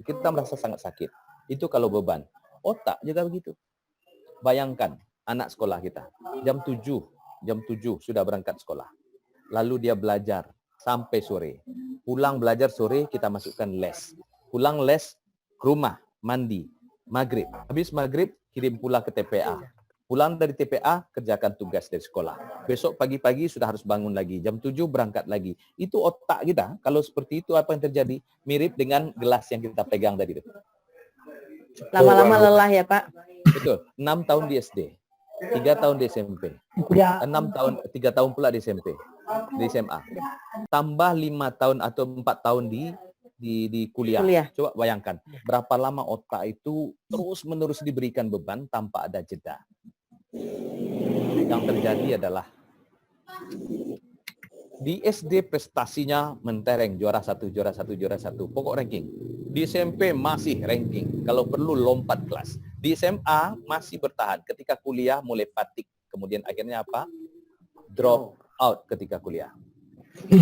kita merasa sangat sakit. Itu kalau beban. Otak juga begitu. Bayangkan anak sekolah kita. Jam 7 sudah berangkat sekolah. Lalu dia belajar sampai sore. Pulang belajar sore, kita masukkan les. Pulang les, ke rumah, mandi, maghrib. Habis maghrib, kirim pula ke TPA. Pulang dari TPA, kerjakan tugas dari sekolah. Besok pagi-pagi sudah harus bangun lagi. Jam 7 berangkat lagi. Itu otak kita. Kalau seperti itu, apa yang terjadi? Mirip dengan gelas yang kita pegang tadi. Lama-lama lelah ya Pak. Betul. 6 tahun di SD. 3 tahun di SMP. 3 tahun pula di SMP. Di SMA. Tambah 5 tahun atau 4 tahun di kuliah. Coba bayangkan. Berapa lama otak itu terus-menerus diberikan beban tanpa ada jeda. Yang terjadi adalah di SD prestasinya mentereng, juara satu. Pokok ranking. Di SMP masih ranking. Kalau perlu lompat kelas. Di SMA masih bertahan. Ketika kuliah mulai fatigue. Kemudian akhirnya apa? Drop out ketika kuliah.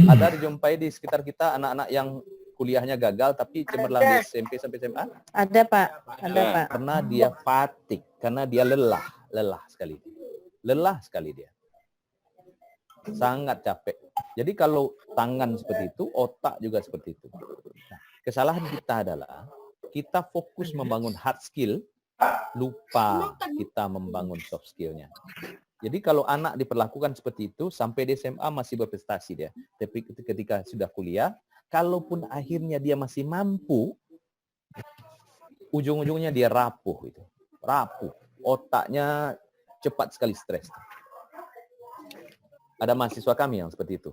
Ada dijumpai di sekitar kita anak-anak yang kuliahnya gagal tapi cemerlang di SMP sampai SMA? Ada Pak. Karena dia fatigue. Karena dia lelah sekali. Lelah sekali dia. Sangat capek. Jadi kalau tangan seperti itu, otak juga seperti itu. Nah, kesalahan kita adalah kita fokus membangun hard skill, lupa kita membangun soft skill-nya. Jadi kalau anak diperlakukan seperti itu, sampai di SMA masih berprestasi dia. Tapi ketika sudah kuliah, kalaupun akhirnya dia masih mampu, ujung-ujungnya dia rapuh. Otaknya cepat sekali stres. Ada mahasiswa kami yang seperti itu.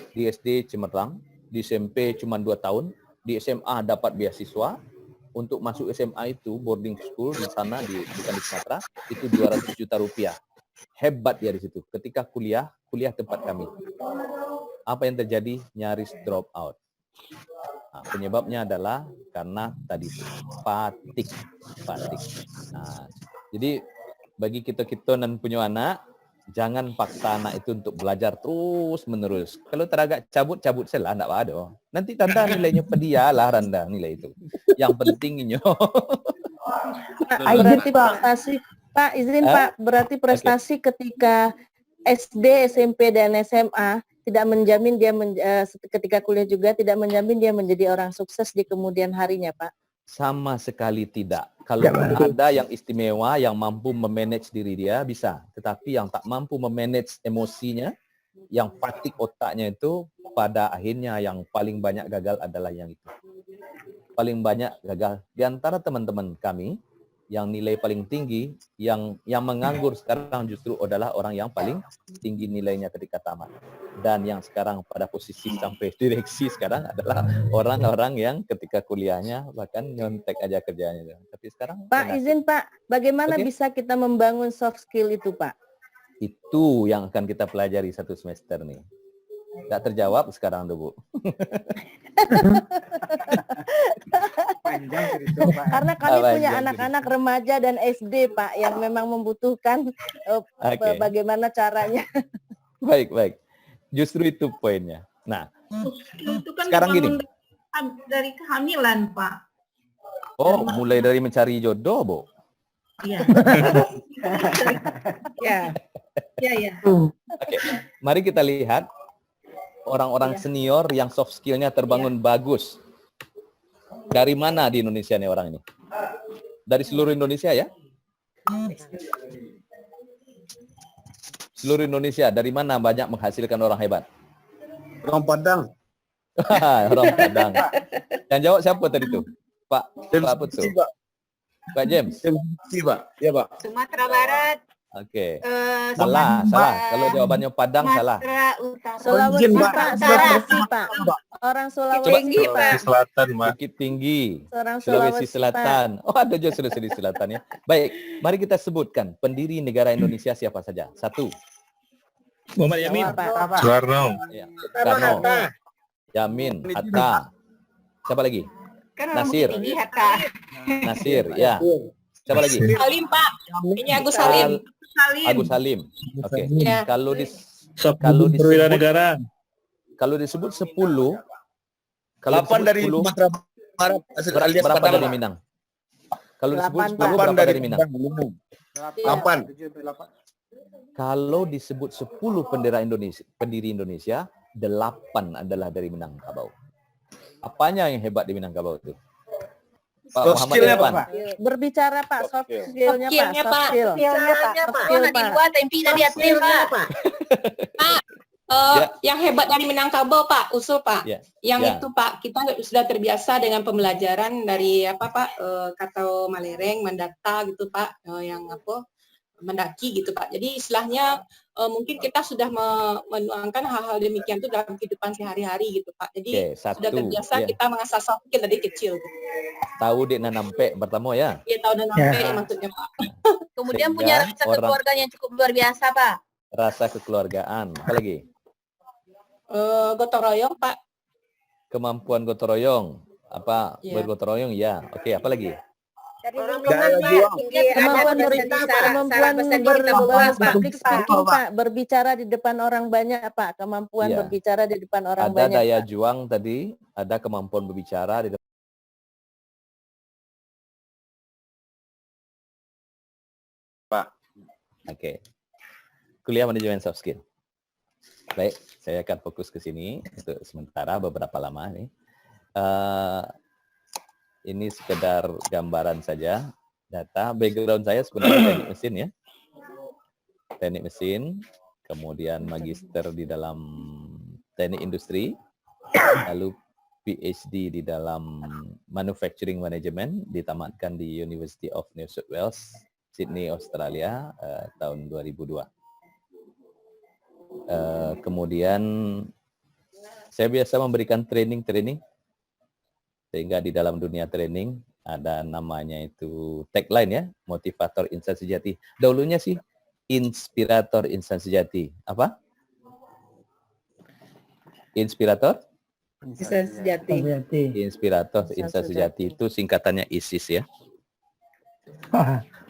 Di SD cemerlang, di SMP cuma 2 tahun, di SMA dapat beasiswa. Untuk masuk SMA itu, boarding school di sana, bukan di Sumatera, itu 200 juta rupiah. Hebat dia di situ. Ketika kuliah tempat kami. Apa yang terjadi? Nyaris drop out. Nah, penyebabnya adalah karena tadi fatigue. Nah, jadi bagi kita dan punya anak, jangan paksa anak itu untuk belajar terus menerus. Kalau teragak cabut salah, enggak ada. Nanti tanda nilainya pedialah rendah nilai itu. Yang pentingnya. Berarti prestasi, Pak, izin Pak, berarti prestasi ketika SD, SMP dan SMA tidak menjamin dia ketika kuliah juga tidak menjamin dia menjadi orang sukses di kemudian harinya, Pak. Sama sekali tidak. Kalau ada yang istimewa, yang mampu memanage diri dia, bisa. Tetapi yang tak mampu memanage emosinya, yang fatigue otaknya itu, pada akhirnya yang paling banyak gagal adalah yang itu. Paling banyak gagal. Di antara teman-teman kami, yang nilai paling tinggi, yang menganggur sekarang justru adalah orang yang paling tinggi nilainya ketika tamat. Dan yang sekarang pada posisi sampai direksi sekarang adalah orang-orang yang ketika kuliahnya bahkan nyontek aja kerjanya. Tapi sekarang Pak, izin Pak, bagaimana bisa kita membangun soft skill itu Pak? Itu yang akan kita pelajari 1 semester nih. Nggak terjawab sekarang tuh Bu. Karena kami punya anak-anak remaja dan SD Pak yang memang membutuhkan bagaimana caranya. Baik. Justru itu poinnya. Nah, itu kan sekarang gini. Dari kehamilan Pak. Oh, mulai dari mencari jodoh, Bu. Iya. Iya. Oke, mari kita lihat orang-orang senior yang soft skill-nya terbangun bagus. Dari mana di Indonesia nih orang ini? Dari seluruh Indonesia ya? Seluruh Indonesia, dari mana banyak menghasilkan orang hebat? Orang Padang. Orang Padang. Yang jawab siapa tadi tuh? Pak Putu. Pak James. Ya Pak. Sumatera Barat. Oke. Salah. Kalau jawabannya Padang salah. Sulawesi Pak. Orang Sulawesi Pak. Selatan, Bukit Tinggi. Sulawesi Selatan. Oh, ada juga Sulawesi Selatan ya. Baik, mari kita sebutkan pendiri negara Indonesia siapa saja. 1. Muhammad Yamin. Soekarno. Soekarno. Yamin. Hatta. Siapa lagi? Nasir. Nasir, ya. Siapa lagi? Salim Pak. Ini Agus Salim. Agus Salim. Oke. Ya. Kalau di Perwira negara. Kalau disebut 10, kalau 8 dari disebut 10, Sumatera Barat alias berapa Padang, dari Pak. Minang? Kalau disebut 8, 10, Pak. berapa dari Minang? Minang. Iya. 8. Kalau disebut 10 pendiri Indonesia, 8 adalah dari Minangkabau. Apanya yang hebat di Minangkabau itu? Pak Soft Muhammad skill-nya, Irfan. Pak. Berbicara Pak, soft skill-nya Pak, Skill-nya, soft Pak. skill. Caranya, Soft Pak. skill, Nah, di Pak. luar tempi tadi atlet, Pak. Pak. Ya. Yang hebat dari Minangkabau Pak, usul Pak. Ya. Yang Ya. itu Pak, kita sudah terbiasa dengan pembelajaran dari apa Pak, kata Malereng, mendata gitu Pak, yang apa mendaki gitu Pak. Jadi istilahnya mungkin kita sudah menuangkan hal-hal demikian itu dalam kehidupan sehari-hari gitu Pak. Jadi sudah terbiasa kita mengasah soft skill dari kecil. Gitu. Tahu dek nanampe pertama ya? Iya tahu dan sampai maksudnya Pak. Kemudian punya rasa kekeluargaan yang cukup luar biasa, Pak. Rasa kekeluargaan. Apa lagi? Gotong royong Pak. Kemampuan gotong royong. Apa Iya. bergotong royong? Ya. Oke, apa lagi? Kemampuan public speaking Pak, berbicara di depan orang banyak Pak, kemampuan Iya. berbicara di depan orang Ada banyak. daya Pak. juang tadi, ada kemampuan berbicara di depan. Pak. Oke. Kuliah manajemen soft skill. Baik, saya akan fokus ke sini untuk sementara beberapa lama nih. Ini sekedar gambaran saja, data. Background saya sebenarnya teknik mesin ya. Teknik mesin, kemudian magister di dalam teknik industri, lalu PhD di dalam manufacturing management, ditamatkan di University of New South Wales, Sydney, Australia, tahun 2002. Kemudian saya biasa memberikan training, sehingga di dalam dunia training ada namanya itu tagline ya, motivator insan sejati. Dahulunya sih inspirator insan sejati. Apa? Inspirator? Insan sejati. Inspirator insan sejati itu singkatannya ISIS ya.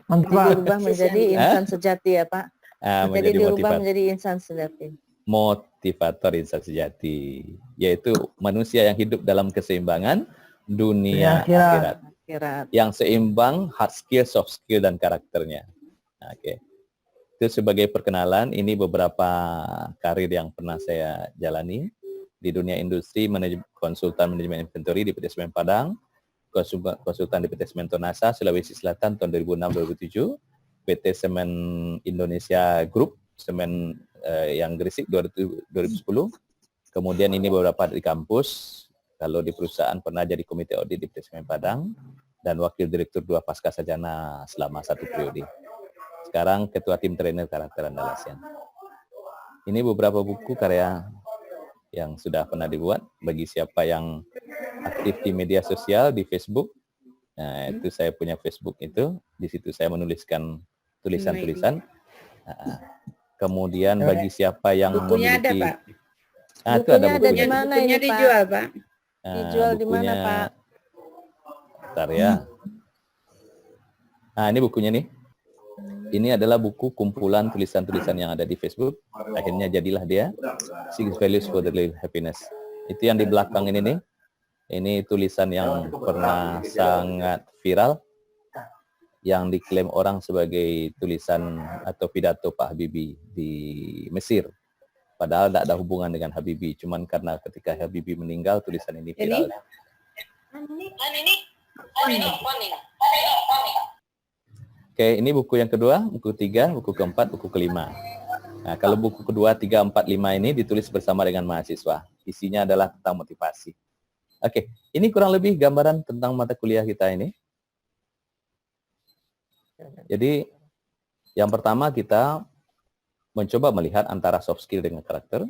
Dirubah menjadi insan sejati ya Pak. Jadi Menjadi dirubah menjadi insan sejati. Motivator insan sejati, yaitu manusia yang hidup dalam keseimbangan dunia akhirat. Yang seimbang hard skill, soft skill, dan karakternya. Oke. Itu sebagai perkenalan, ini beberapa karir yang pernah saya jalani di dunia industri, konsultan manajemen inventory di PT Semen Padang, konsultan di PT Semen Tonasa, Sulawesi Selatan tahun 2006-2007, PT Semen Indonesia Group, Semen yang Gresik 2010, kemudian ini beberapa di kampus, kalau di perusahaan pernah jadi komite audit di PT Semen Padang, dan wakil direktur 2 Pasca Sarjana selama 1 periode. Sekarang ketua tim trainer karakter Andalasian. Ini beberapa buku karya yang sudah pernah dibuat bagi siapa yang aktif di media sosial, di Facebook. Nah, itu saya punya Facebook itu. Di situ saya menuliskan tulisan-tulisan. Kemudian bagi siapa yang bukunya memiliki... ada, Pak. Itu ada Bukunya bukunya. di mana Bukunya ini, Pak? dijual, Pak. Dijual di mana, Pak? Bentar ya. Nah, ini bukunya nih. Ini adalah buku kumpulan tulisan-tulisan yang ada di Facebook. Akhirnya jadilah dia 6 Values for the Real Happiness. Itu yang di belakang ini nih. Ini tulisan yang pernah sangat viral, yang diklaim orang sebagai tulisan atau pidato Pak Habibie di Mesir. Padahal tidak ada hubungan dengan Habibie, cuman karena ketika Habibie meninggal tulisan ini viral. Oke, ini buku yang kedua, buku 3, buku keempat, buku kelima. Nah, kalau buku kedua, 3, 4, 5 ini ditulis bersama dengan mahasiswa. Isinya adalah tentang motivasi. Oke, ini kurang lebih gambaran tentang mata kuliah kita ini. Jadi, yang pertama kita mencoba melihat antara soft skill dengan karakter.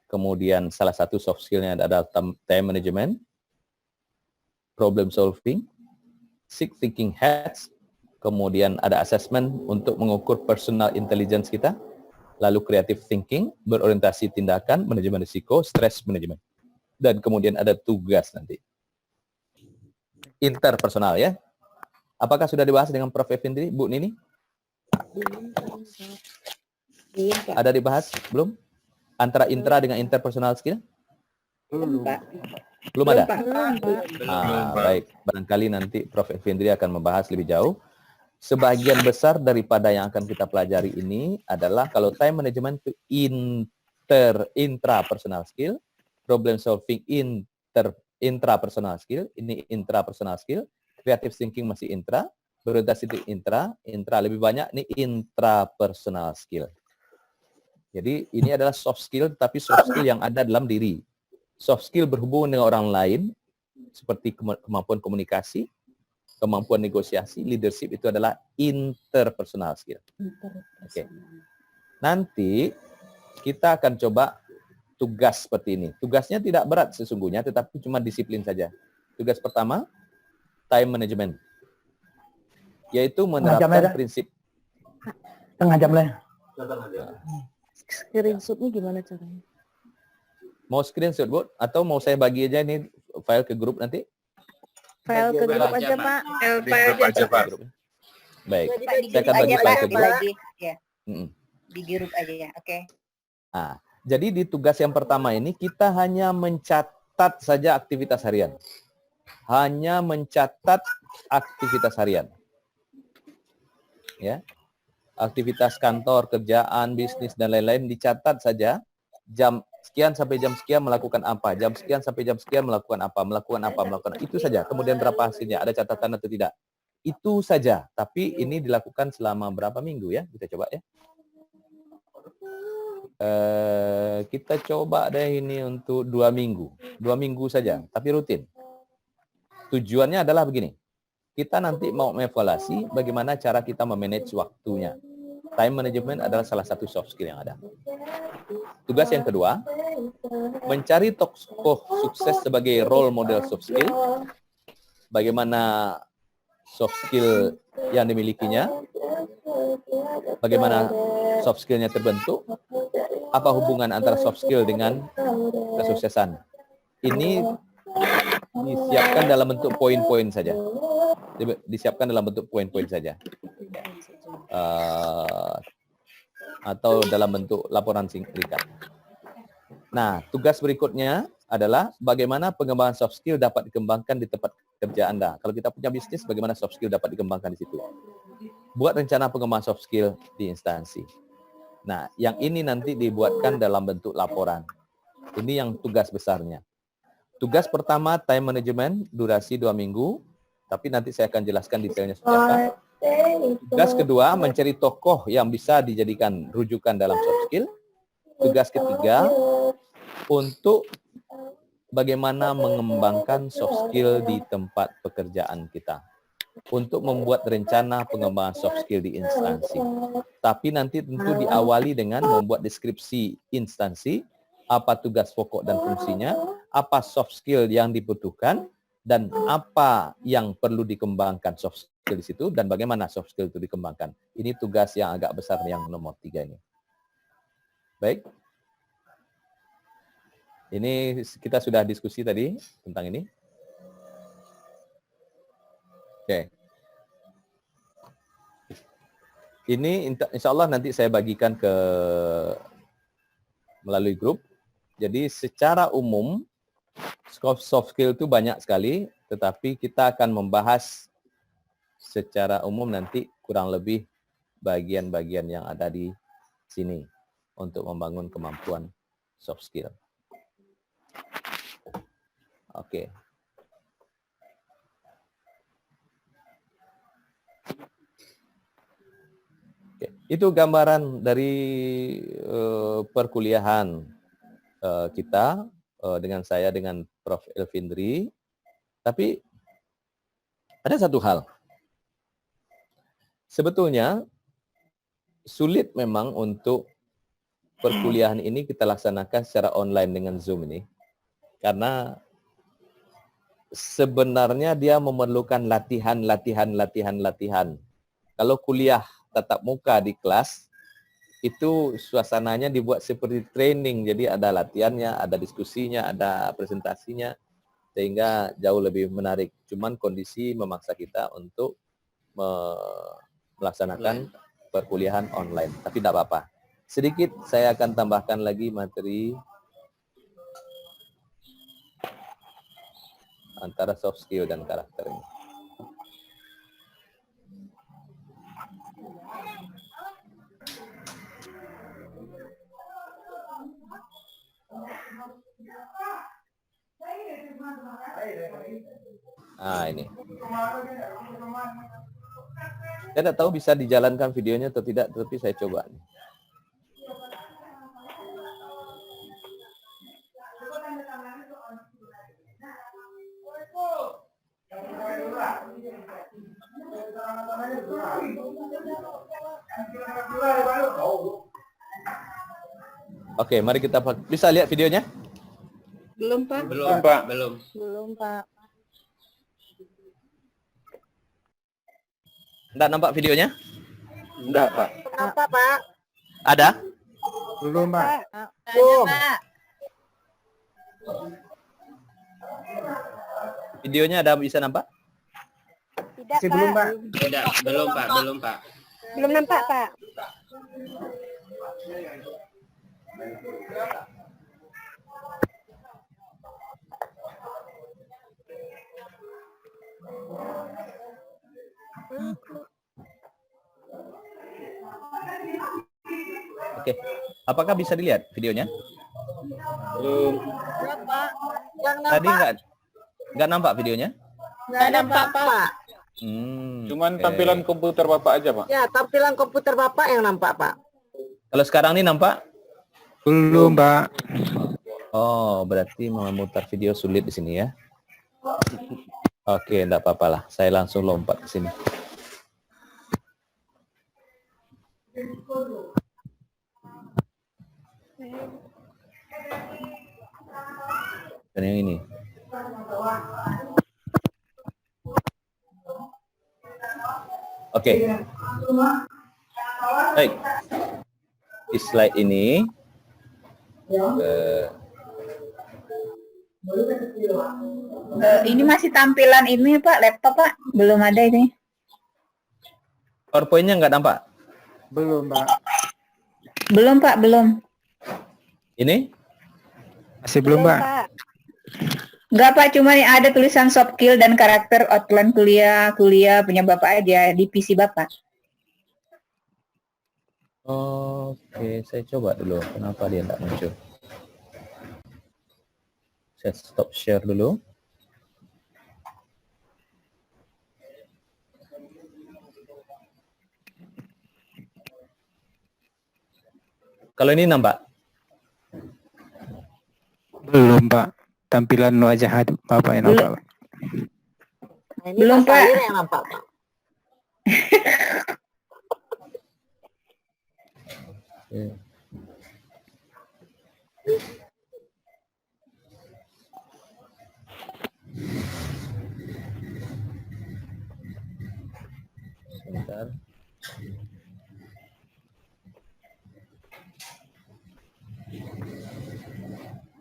Kemudian salah satu soft skillnya adalah time management, problem solving, six thinking hats, kemudian ada assessment untuk mengukur personal intelligence kita, lalu creative thinking, berorientasi tindakan, manajemen risiko, stress management, dan kemudian ada tugas nanti. Interpersonal ya. Apakah sudah dibahas dengan Prof. Effendi, Bu Nini? Ada dibahas belum? Antara intra dengan interpersonal skill? Pak. Belum ada? Pak. Baik, barangkali nanti Prof. Elvindri akan membahas lebih jauh. Sebagian besar daripada yang akan kita pelajari ini adalah kalau time management itu intrapersonal skill, problem solving intrapersonal skill, ini intrapersonal skill, creative thinking masih intra, berorientasi itu intra lebih banyak ini intrapersonal skill. Jadi ini adalah soft skill, tapi soft skill yang ada dalam diri. Soft skill berhubungan dengan orang lain, seperti kemampuan komunikasi, kemampuan negosiasi, leadership itu adalah interpersonal skill. Oke. Nanti kita akan coba tugas seperti ini. Tugasnya tidak berat sesungguhnya, tetapi cuma disiplin saja. Tugas pertama, time management. Yaitu menerapkan prinsip. Setengah jam lah. Screenshotnya gimana caranya? Mau screenshot, Bu? Atau mau saya bagi aja ini file ke grup nanti? File ke grup aja, Pak. File aja, Pak. Baik. Pak, di Saya akan grup bagi aja, file Pak, ke grup. lagi. Ya. Di grup aja ya, oke. Nah, jadi di tugas yang pertama ini kita hanya mencatat saja aktivitas harian. Hanya mencatat aktivitas harian. Ya. Aktivitas kantor, kerjaan, bisnis dan lain-lain dicatat saja. Jam sekian sampai jam sekian melakukan apa, jam sekian sampai jam sekian melakukan apa, itu saja. Kemudian berapa hasilnya, ada catatan atau tidak. Itu saja, tapi ini dilakukan selama berapa minggu ya? Kita coba ya. Kita coba deh ini untuk 2 minggu. 2 minggu saja, tapi rutin. Tujuannya adalah begini. Kita nanti mau mengevaluasi bagaimana cara kita memanage waktunya. Time management adalah salah satu soft skill yang ada. Tugas yang kedua, mencari tokoh sukses sebagai role model soft skill. Bagaimana soft skill yang dimilikinya, bagaimana soft skillnya terbentuk, apa hubungan antara soft skill dengan kesuksesan. Ini disiapkan dalam bentuk poin-poin saja. Disiapkan dalam bentuk poin-poin saja. Atau dalam bentuk laporan singkat. Nah, tugas berikutnya adalah bagaimana pengembangan soft skill dapat dikembangkan di tempat kerja Anda. Kalau kita punya bisnis, bagaimana soft skill dapat dikembangkan di situ. Buat rencana pengembangan soft skill di instansi. Nah, yang ini nanti dibuatkan dalam bentuk laporan. Ini yang tugas besarnya. Tugas pertama, time management, durasi 2 minggu. Tapi nanti saya akan jelaskan detailnya seperti apa. Tugas kedua, mencari tokoh yang bisa dijadikan rujukan dalam soft skill. Tugas ketiga, untuk bagaimana mengembangkan soft skill di tempat pekerjaan kita. Untuk membuat rencana pengembangan soft skill di instansi. Tapi nanti tentu diawali dengan membuat deskripsi instansi, apa tugas pokok dan fungsinya, apa soft skill yang dibutuhkan, dan apa yang perlu dikembangkan soft skill di situ, dan bagaimana soft skill itu dikembangkan. Ini tugas yang agak besar yang nomor 3 ini. Baik. Ini kita sudah diskusi tadi tentang ini. Oke. Ini insya Allah nanti saya bagikan ke melalui grup. Jadi secara umum, soft skill itu banyak sekali, tetapi kita akan membahas secara umum nanti kurang lebih bagian-bagian yang ada di sini untuk membangun kemampuan soft skill. Oke. Itu gambaran dari perkuliahan kita dengan saya, dengan Prof. Elvindri. Tapi ada satu hal. Sebetulnya sulit memang untuk perkuliahan ini kita laksanakan secara online dengan Zoom ini. Karena sebenarnya dia memerlukan latihan. Kalau kuliah tatap muka di kelas, itu suasananya dibuat seperti training. Jadi ada latihannya, ada diskusinya, ada presentasinya, sehingga jauh lebih menarik. Cuman kondisi memaksa kita untuk melaksanakan perkuliahan online. Tapi tidak apa-apa. Sedikit saya akan tambahkan lagi materi. antara soft skill dan karakter ini. Ah, ini. Saya tidak tahu bisa dijalankan videonya atau tidak, tapi saya coba. Oke, mari kita bisa lihat videonya? Belum, Pak. Belum, Pak. Belum. Belum, Pak. Enggak nampak videonya? Enggak, Pak. Kenapa, Pak? Ada? Belum, Pak. Belum. Videonya ada bisa nampak? Tidak, Masih Pak. belum, Pak. Tidak, belum, Pak. Belum, Pak. Belum nampak, Pak. Oke. Apakah bisa dilihat videonya? Belum. Yang Tadi enggak nampak videonya? Nggak nampak, Pak. Cuman oke. tampilan komputer Bapak aja, Pak. Ya, tampilan komputer Bapak yang nampak, Pak. Kalau sekarang ini nampak? Belum, Pak. Oh, berarti memutar video sulit di sini ya. Oke, enggak apa-apa lah. Saya langsung lompat ke sini. Dan yang ini. Oke. Baik. Di slide ini Ini masih tampilan ini, Pak, laptop, Pak. Belum ada ini. PowerPoint-nya nggak nampak? Belum, Pak. Belum, Pak, belum. Ini? Masih belum, Pak. Enggak, Pak, cuma ada tulisan soft skill dan karakter outline kuliah punya Bapak aja di PC Bapak. Oke, saya coba dulu. Kenapa dia tidak muncul? Saya stop share dulu. Kalau ini nampak? Belum, Pak. Tampilan wajah Bapak yang nampak, Pak. Nah, ini Belum, Pak Pak. Salir yang nampak, Pak. Oke. Sebentar.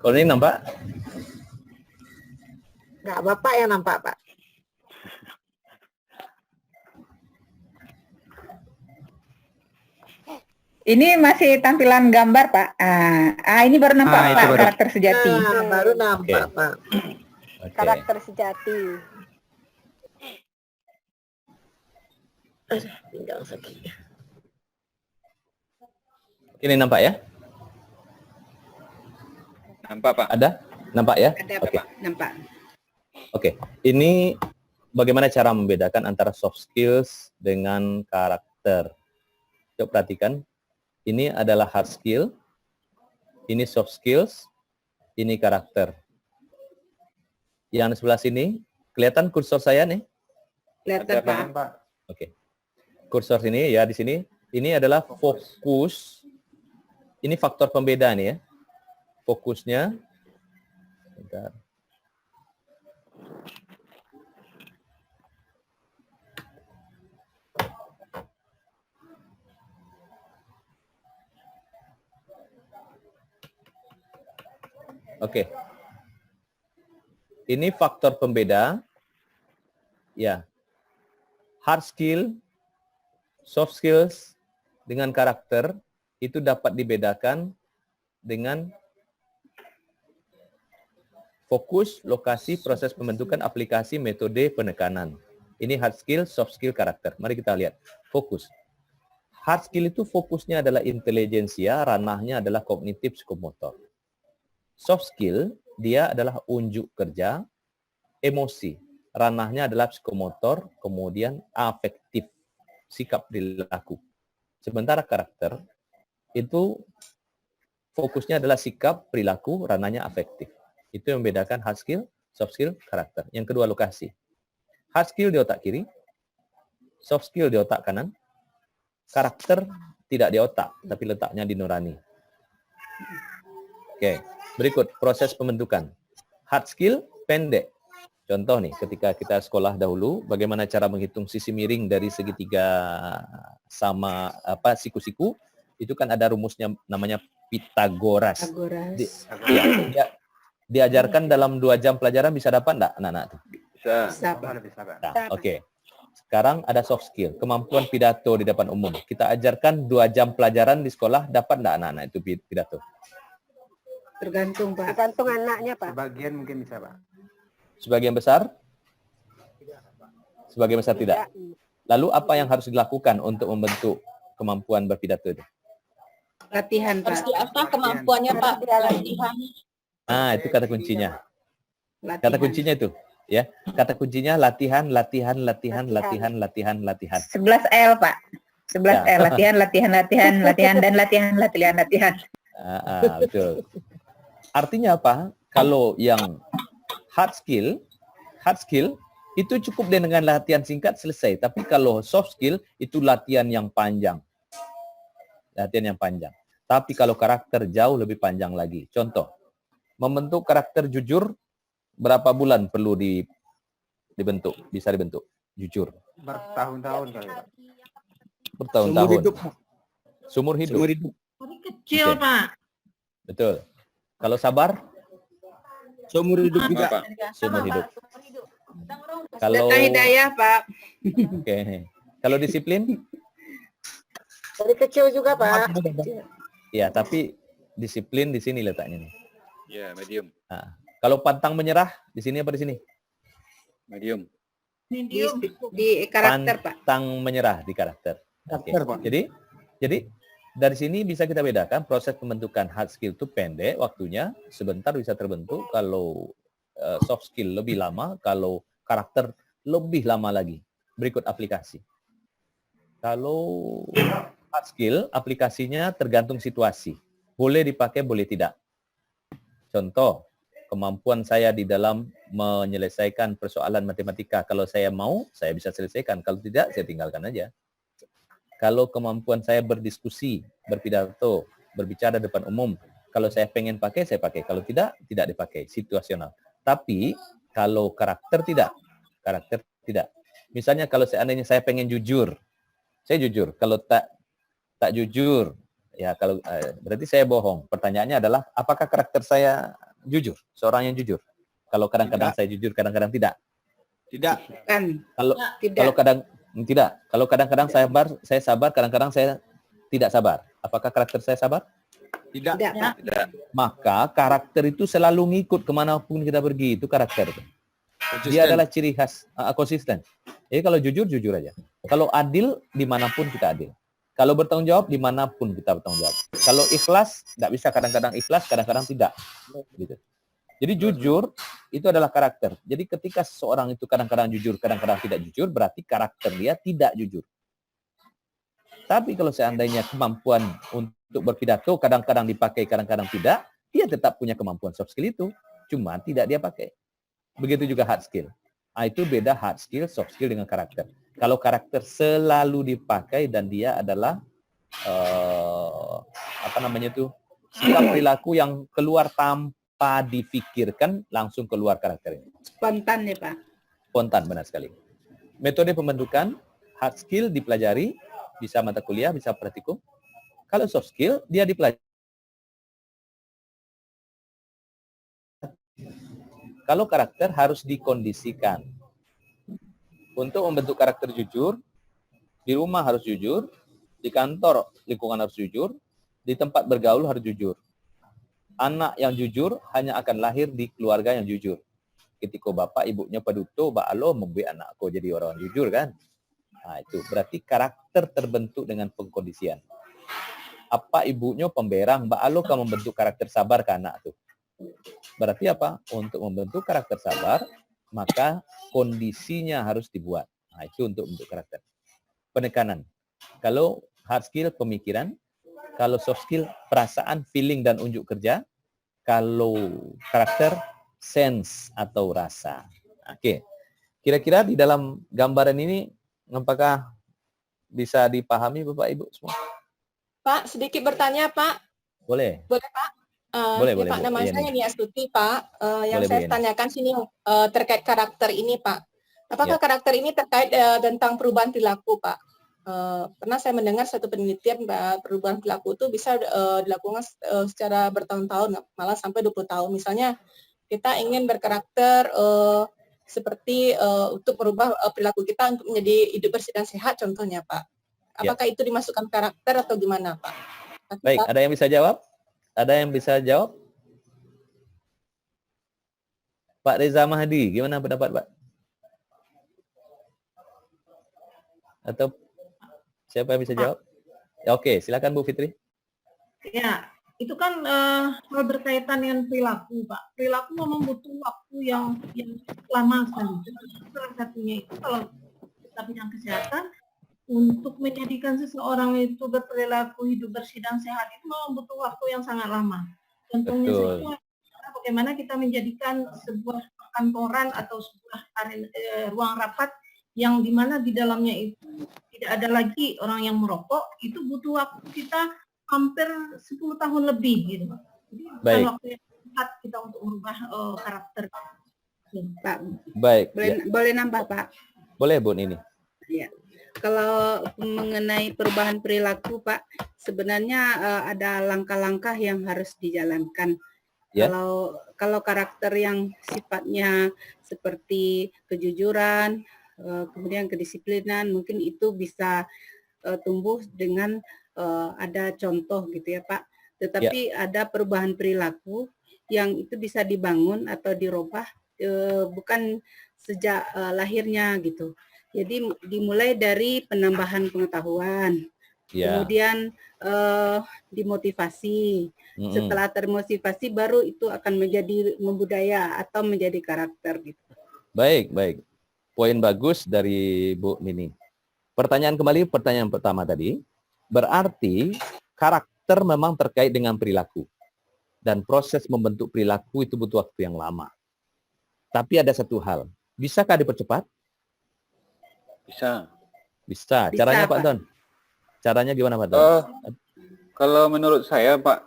Kalau ini nampak? Nggak, Bapak yang nampak, Pak. Ini masih tampilan gambar, Pak. Ini baru nampak, itu Pak, baru. karakter sejati. Nah, baru nampak, Pak. Oke. Karakter sejati. Pinggang sakit. Ini nampak ya? Nampak, Pak. Ada? Nampak ya? Ada, Oke. Pak, nampak. Oke. Ini bagaimana cara membedakan antara soft skills dengan karakter? Coba perhatikan. Ini adalah hard skill, ini soft skills, ini karakter. Yang sebelah sini, kelihatan kursor saya nih? Kelihatan, Pak. Oke. Kursor sini ya di sini, ini adalah fokus. Ini faktor pembeda nih ya. Fokusnya. Bentar. Oke. Ini faktor pembeda. Ya. Hard skill, soft skills dengan karakter itu dapat dibedakan dengan Fokus, lokasi, proses pembentukan, aplikasi, metode, penekanan. Ini hard skill, soft skill, karakter. Mari kita lihat. Fokus. Hard skill itu fokusnya adalah intelijensia, ranahnya adalah kognitif psikomotor. Soft skill, dia adalah unjuk kerja, emosi. Ranahnya adalah psikomotor, kemudian afektif, sikap perilaku. Sementara karakter, itu fokusnya adalah sikap, perilaku, ranahnya afektif. Itu yang membedakan hard skill, soft skill, karakter. Yang kedua, lokasi. Hard skill di otak kiri, soft skill di otak kanan, karakter tidak di otak, tapi letaknya di nurani. Oke, berikut proses pembentukan. Hard skill pendek. Contoh nih, ketika kita sekolah dahulu, bagaimana cara menghitung sisi miring dari segitiga sama siku-siku, itu kan ada rumusnya namanya Pitagoras. Diajarkan dalam 2 jam pelajaran bisa dapat enggak anak-anak? Bisa. Nah, oke. Sekarang ada soft skill, kemampuan pidato di depan umum. Kita ajarkan 2 jam pelajaran di sekolah, dapat enggak anak-anak itu pidato? Tergantung, Pak. Tergantung anaknya, Pak. Sebagian mungkin bisa, Pak. Sebagian besar? Sebagian besar tidak. Lalu apa yang harus dilakukan untuk membentuk kemampuan berpidato itu? Latihan, Pak. Harus diasah kemampuannya, Pak. Latihan. Nah, itu kata kuncinya. Latihan. Kata kuncinya itu, ya. Kata kuncinya latihan, latihan, latihan, latihan, latihan, latihan. 11L, Pak. 11L, latihan, latihan, latihan, latihan, dan latihan, latihan, latihan. Betul. Artinya apa? Kalau yang hard skill itu cukup dengan latihan singkat selesai. Tapi kalau soft skill itu latihan yang panjang. Latihan yang panjang. Tapi kalau karakter jauh lebih panjang lagi. Contoh, membentuk karakter jujur berapa bulan perlu dibentuk? Bisa dibentuk jujur. Bertahun-tahun kali, Pak. Bertahun-tahun. Seumur hidup. Dari kecil, Oke. Pak. Betul. Kalau sabar? Seumur hidup juga. Pak. Seumur hidup. Kalau Sedekah hidayah, Pak. Oke. Kalau disiplin? Dari kecil juga, Pak. Ya, tapi disiplin di sini letaknya nih. Ya, medium. Nah, kalau pantang menyerah di sini apa di sini? Medium. Di karakter, Pak. Pantang menyerah di karakter. Oke. Jadi dari sini bisa kita bedakan proses pembentukan hard skill itu pendek waktunya, sebentar bisa terbentuk. Kalau soft skill lebih lama, kalau karakter lebih lama lagi. Berikut aplikasi. Kalau hard skill, aplikasinya tergantung situasi. Boleh dipakai, boleh tidak. Contoh, kemampuan saya di dalam menyelesaikan persoalan matematika. Kalau saya mau, saya bisa selesaikan. Kalau tidak, saya tinggalkan aja. Kalau kemampuan saya berdiskusi, berpidato, berbicara depan umum, kalau saya pengen pakai, saya pakai. Kalau tidak, tidak dipakai. Situasional. Tapi, kalau karakter tidak. Karakter tidak. Misalnya kalau seandainya saya pengen jujur, saya jujur. Kalau tak jujur, ya kalau berarti saya bohong. Pertanyaannya adalah, apakah karakter saya jujur? Seorang yang jujur. Kalau kadang-kadang saya jujur, kadang-kadang tidak. Tidak. Kan. Kalau kadang tidak. Kalau kadang-kadang saya sabar, kadang-kadang saya tidak sabar. Apakah karakter saya sabar? Tidak. Tidak. Maka karakter itu selalu ngikut kemanapun kita pergi. Itu karakter. Dia adalah ciri khas konsisten. Jadi kalau jujur, jujur aja. Kalau adil, dimanapun kita adil. Kalau bertanggung jawab, dimanapun kita bertanggung jawab. Kalau ikhlas, nggak bisa kadang-kadang ikhlas, kadang-kadang tidak. Gitu. Jadi jujur, itu adalah karakter. Jadi ketika seseorang itu kadang-kadang jujur, kadang-kadang tidak jujur, berarti karakter dia tidak jujur. Tapi kalau seandainya kemampuan untuk berpidato, kadang-kadang dipakai, kadang-kadang tidak, dia tetap punya kemampuan soft skill itu. Cuma tidak dia pakai. Begitu juga hard skill. Nah, itu beda hard skill, soft skill dengan karakter. Kalau karakter selalu dipakai dan dia adalah sikap perilaku yang keluar tanpa difikirkan, langsung keluar karakter ini. Spontan ya, Pak. Spontan, benar sekali. Metode pembentukan hard skill dipelajari, bisa mata kuliah, bisa praktikum. Kalau soft skill dia dipelajari. Kalau karakter harus dikondisikan. Untuk membentuk karakter jujur, di rumah harus jujur, di kantor lingkungan harus jujur, di tempat bergaul harus jujur. Anak yang jujur hanya akan lahir di keluarga yang jujur. Ketika bapak ibunya peduto, ba Allah membuat anak kau jadi orang jujur kan? Nah, itu berarti karakter terbentuk dengan pengkondisian. Apa ibunya pemberang, ba Allah kan membentuk karakter sabar ke anak tuh. Berarti apa? Untuk membentuk karakter sabar, maka kondisinya harus dibuat. Nah, itu untuk bentuk karakter. Penekanan. Kalau hard skill pemikiran, kalau soft skill perasaan, feeling dan unjuk kerja, kalau karakter sense atau rasa. Oke. Kira-kira di dalam gambaran ini apakah bisa dipahami Bapak Ibu semua? Pak, sedikit bertanya, Pak. Boleh. Boleh, Pak? Boleh, Ya, boleh. Pak, nama Iya, saya nih. Nia Astuti, Pak. Yang Boleh, saya Bu Yeni. tanyakan sini terkait karakter ini, Pak. Apakah Ya. karakter ini terkait tentang perubahan perilaku, Pak? Pernah saya mendengar satu penelitian bahwa perubahan perilaku itu bisa dilakukan secara bertahun-tahun, malah sampai 20 tahun. Misalnya kita ingin berkarakter seperti untuk merubah perilaku kita untuk menjadi hidup bersih dan sehat contohnya, Pak. Apakah itu dimasukkan karakter atau gimana, Pak? Baik, ada yang bisa jawab? Ada yang bisa jawab? Pak Reza Mahdi, gimana pendapat Pak? Atau siapa yang bisa jawab? Ya, oke, silakan Bu Fitri. Ya, itu kan hal berkaitan dengan perilaku, Pak. Perilaku memang butuh waktu yang lama sekali. Salah satunya itu kalau kita bidang kesehatan, untuk menjadikan seseorang itu berperilaku hidup bersih dan sehat itu memang butuh waktu yang sangat lama. Contohnya saja bagaimana kita menjadikan sebuah kantoran atau sebuah ruang rapat yang dimana di dalamnya itu tidak ada lagi orang yang merokok, itu butuh waktu kita hampir 10 tahun lebih gitu. Jadi bukan waktu yang tepat kita untuk merubah karakter. Pak, baik. Boleh nambah, Pak? Boleh, Bu Nini. Ya. Kalau mengenai perubahan perilaku, Pak, sebenarnya ada langkah-langkah yang harus dijalankan. Ya. Kalau karakter yang sifatnya seperti kejujuran, kemudian kedisiplinan, mungkin itu bisa tumbuh dengan ada contoh gitu ya, Pak. Tetapi ada perubahan perilaku yang itu bisa dibangun atau dirubah bukan sejak lahirnya gitu. Jadi dimulai dari penambahan pengetahuan, kemudian dimotivasi. Setelah termotivasi baru itu akan menjadi membudaya atau menjadi karakter gitu. Baik, baik. Poin bagus dari Bu Nini. Pertanyaan pertama tadi, berarti karakter memang terkait dengan perilaku. Dan proses membentuk perilaku itu butuh waktu yang lama. Tapi ada satu hal, bisakah dipercepat? Bisa. Caranya Pak Don? Caranya gimana Pak Don? Kalau menurut saya Pak,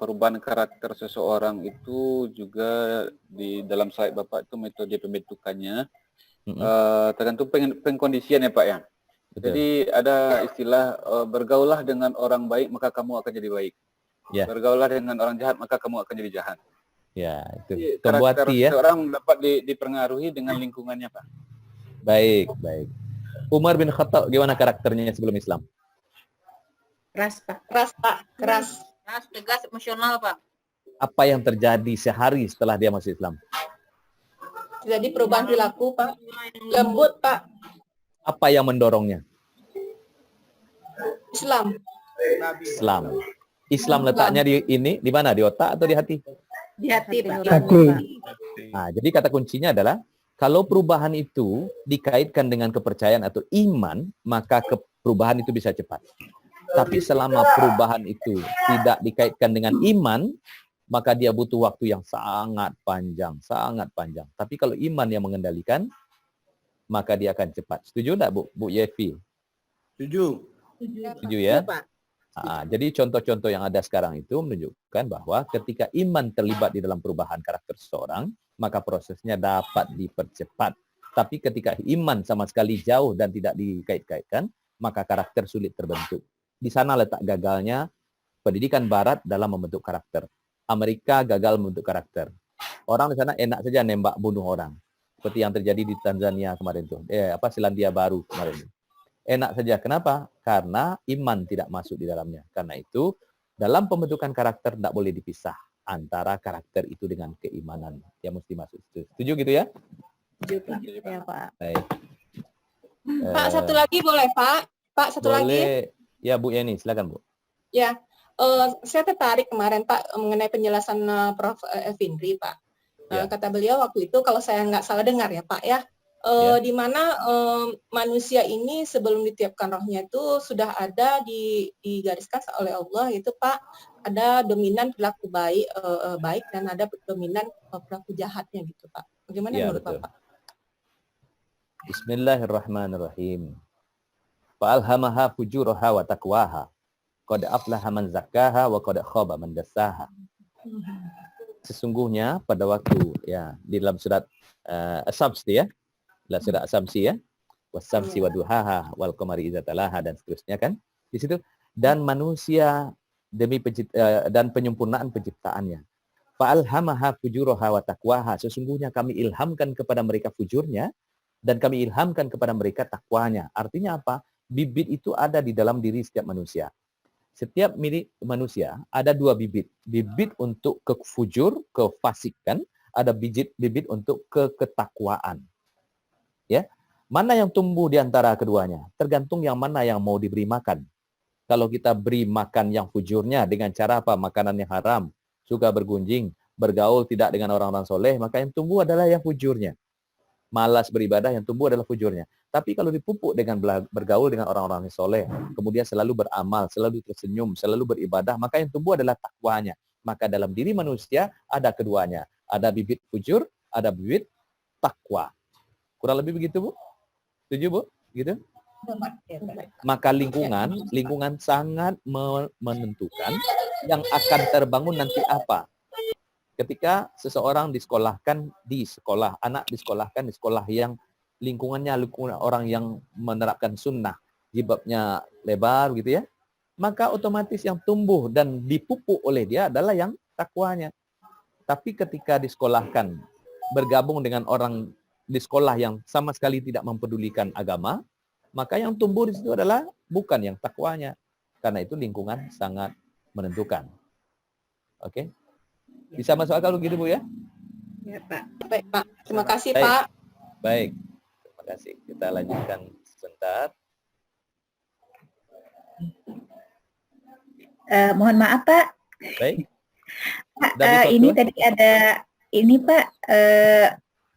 perubahan karakter seseorang itu juga di dalam slide Bapak itu metode pembentukannya tergantung pengkondisian ya Pak ya. Betul. Jadi ada istilah bergaulah dengan orang baik maka kamu akan jadi baik. Ya. Bergaulah dengan orang jahat maka kamu akan jadi jahat. Ya, itu. Jadi, Tembuati karakter ya. seseorang dapat dipengaruhi dengan lingkungannya Pak. Baik, baik. Umar bin Khattab gimana karakternya sebelum Islam? Keras, Pak. Keras, Pak. Keras. Keras, tegas, emosional, Pak. Apa yang terjadi sehari setelah dia masuk Islam? Jadi perubahan perilaku, Pak. Lembut, Pak. Apa yang mendorongnya? Islam. Islam. Islam letaknya di mana? Di otak atau di hati? Di hati, Pak. Nah, jadi kata kuncinya adalah kalau perubahan itu dikaitkan dengan kepercayaan atau iman, maka perubahan itu bisa cepat. Tapi selama perubahan itu tidak dikaitkan dengan iman, maka dia butuh waktu yang sangat panjang, sangat panjang. Tapi kalau iman yang mengendalikan, maka dia akan cepat. Setuju enggak, Bu Yevi? Setuju. Setuju ya? Jadi contoh-contoh yang ada sekarang itu menunjukkan bahwa ketika iman terlibat di dalam perubahan karakter seseorang, maka prosesnya dapat dipercepat. Tapi ketika iman sama sekali jauh dan tidak dikait-kaitkan, maka karakter sulit terbentuk. Di sana letak gagalnya pendidikan Barat dalam membentuk karakter. Amerika gagal membentuk karakter. Orang di sana enak saja nembak bunuh orang. Seperti yang terjadi di Tanzania kemarin itu. Selandia Baru kemarin itu. Enak saja. Kenapa? Karena iman tidak masuk di dalamnya. Karena itu Dalam pembentukan karakter tidak boleh dipisah antara karakter itu dengan keimanan. Ya mesti masuk situ. Setuju gitu ya? Setuju, Pak. Ya, Pak. Baik. Pak, satu lagi boleh, Pak? Pak, satu lagi. Boleh. Ya, Bu Yani, silakan, Bu. Ya, saya tertarik kemarin, Pak, mengenai penjelasan Prof. Evindri, Pak. Kata beliau waktu itu, kalau saya nggak salah dengar ya, Pak, ya, di mana manusia ini sebelum ditiupkan rohnya itu sudah ada digariskan oleh Allah, itu Pak, ada dominan perilaku baik dan ada dominan perilaku jahatnya gitu, Pak. Bagaimana menurut Bapak? Bismillahirrahmanirrahim. Fa'alhamaha fujuraha wa taqwaha. Qad aflaha man zakkaha wa qad khaba man dassaha. Sesungguhnya pada waktu ya di dalam surat As-Samsi ya. Dalam surat As-Samsi ya. Was-samsi wa duhaha wal qamari idza talaha dan seterusnya kan. Di situ dan manusia demi dan penyempurnaan penciptaannya. Fa'alhamaha fujuraha wa taqwaha. Sesungguhnya kami ilhamkan kepada mereka fujurnya dan kami ilhamkan kepada mereka takwanya. Artinya apa? Bibit itu ada di dalam diri setiap manusia. Setiap milik manusia ada dua bibit. Bibit untuk kefujur, kefasikan, ada bibit untuk ketakwaan. Ya. Mana yang tumbuh di antara keduanya? Tergantung yang mana yang mau diberi makan. Kalau kita beri makan yang fujurnya dengan cara apa? Makanan yang haram, suka bergunjing, bergaul tidak dengan orang-orang soleh, maka yang tumbuh adalah yang fujurnya. Malas beribadah, yang tumbuh adalah fujurnya. Tapi kalau dipupuk dengan bergaul dengan orang-orang yang soleh, kemudian selalu beramal, selalu tersenyum, selalu beribadah, maka yang tumbuh adalah takwanya. Maka dalam diri manusia ada keduanya. Ada bibit fujur, ada bibit takwa. Kurang lebih begitu, Bu? Setuju, Bu? Gitu? Maka lingkungan sangat menentukan yang akan terbangun nanti apa. Ketika seseorang disekolahkan di sekolah, anak disekolahkan di sekolah yang lingkungan orang yang menerapkan sunnah, jilbabnya lebar gitu ya, maka otomatis yang tumbuh dan dipupuk oleh dia adalah yang takwanya. Tapi ketika disekolahkan, bergabung dengan orang di sekolah yang sama sekali tidak mempedulikan agama, maka yang tumbuh di situ adalah bukan yang takwanya. Karena itu lingkungan sangat menentukan. Oke? Bisa masuk akal gitu, Bu ya? Ya, Pak. Baik, Pak. Terima kasih, Baik. Pak. Baik. Terima kasih. Kita lanjutkan sebentar. Mohon maaf, Pak. Baik. Pak, ini tadi ada ini, Pak.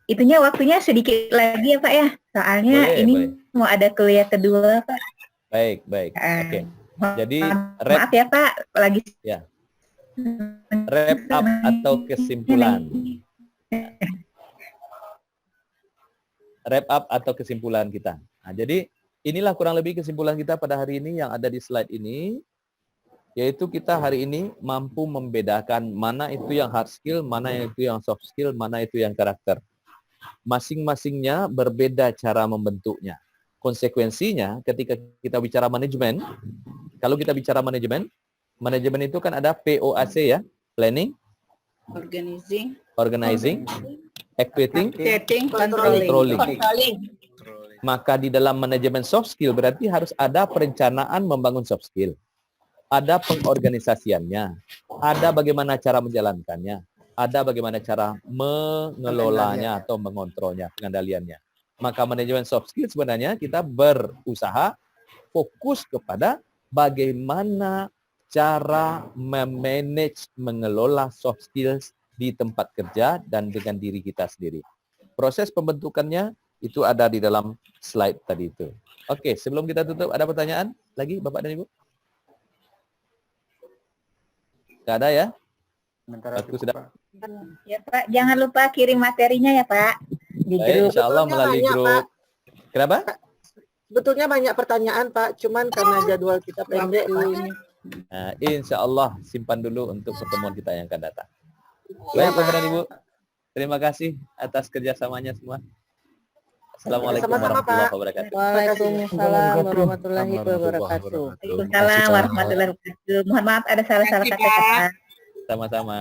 Itunya waktunya sedikit lagi ya, Pak ya. Soalnya boleh. mau ada kuliah kedua, Pak. Baik. Oke. Jadi maaf ya, Pak. Lagi ya. Wrap up atau kesimpulan. Wrap up atau kesimpulan kita. Nah, jadi inilah kurang lebih kesimpulan kita pada hari ini yang ada di slide ini. Yaitu kita hari ini mampu membedakan mana itu yang hard skill, mana itu yang soft skill, mana itu yang karakter. Masing-masingnya berbeda cara membentuknya. Konsekuensinya ketika kita bicara manajemen, kalau kita bicara manajemen itu kan ada POAC ya, planning, organizing, equating, controlling. Maka di dalam manajemen soft skill berarti harus ada perencanaan membangun soft skill. Ada pengorganisasiannya, ada bagaimana cara menjalankannya, ada bagaimana cara mengelolanya atau mengontrolnya, pengendaliannya. Maka manajemen soft skill sebenarnya kita berusaha fokus kepada bagaimana cara memanage, mengelola soft skills di tempat kerja dan dengan diri kita sendiri. Proses pembentukannya itu ada di dalam slide tadi itu. Oke, sebelum kita tutup, ada pertanyaan lagi Bapak dan Ibu? Nggak ada ya? Waktu sudah. Ya Pak, jangan lupa kirim materinya ya Pak. Di grup. Insya Allah melalui grup. Kenapa? Sebetulnya banyak pertanyaan Pak, cuman karena jadwal kita pendek ini. Nah, insya Allah simpan dulu untuk pertemuan kita yang akan datang. Baik Bapak dan Ibu, terima kasih atas kerjasamanya semua. Assalamualaikum warahmatullahi wabarakatuh. Waalaikumsalam warahmatullahi wabarakatuh. Waalaikumsalam warahmatullahi wabarakatuh. Mohon maaf ada salah-salah kata-kata. Sama-sama.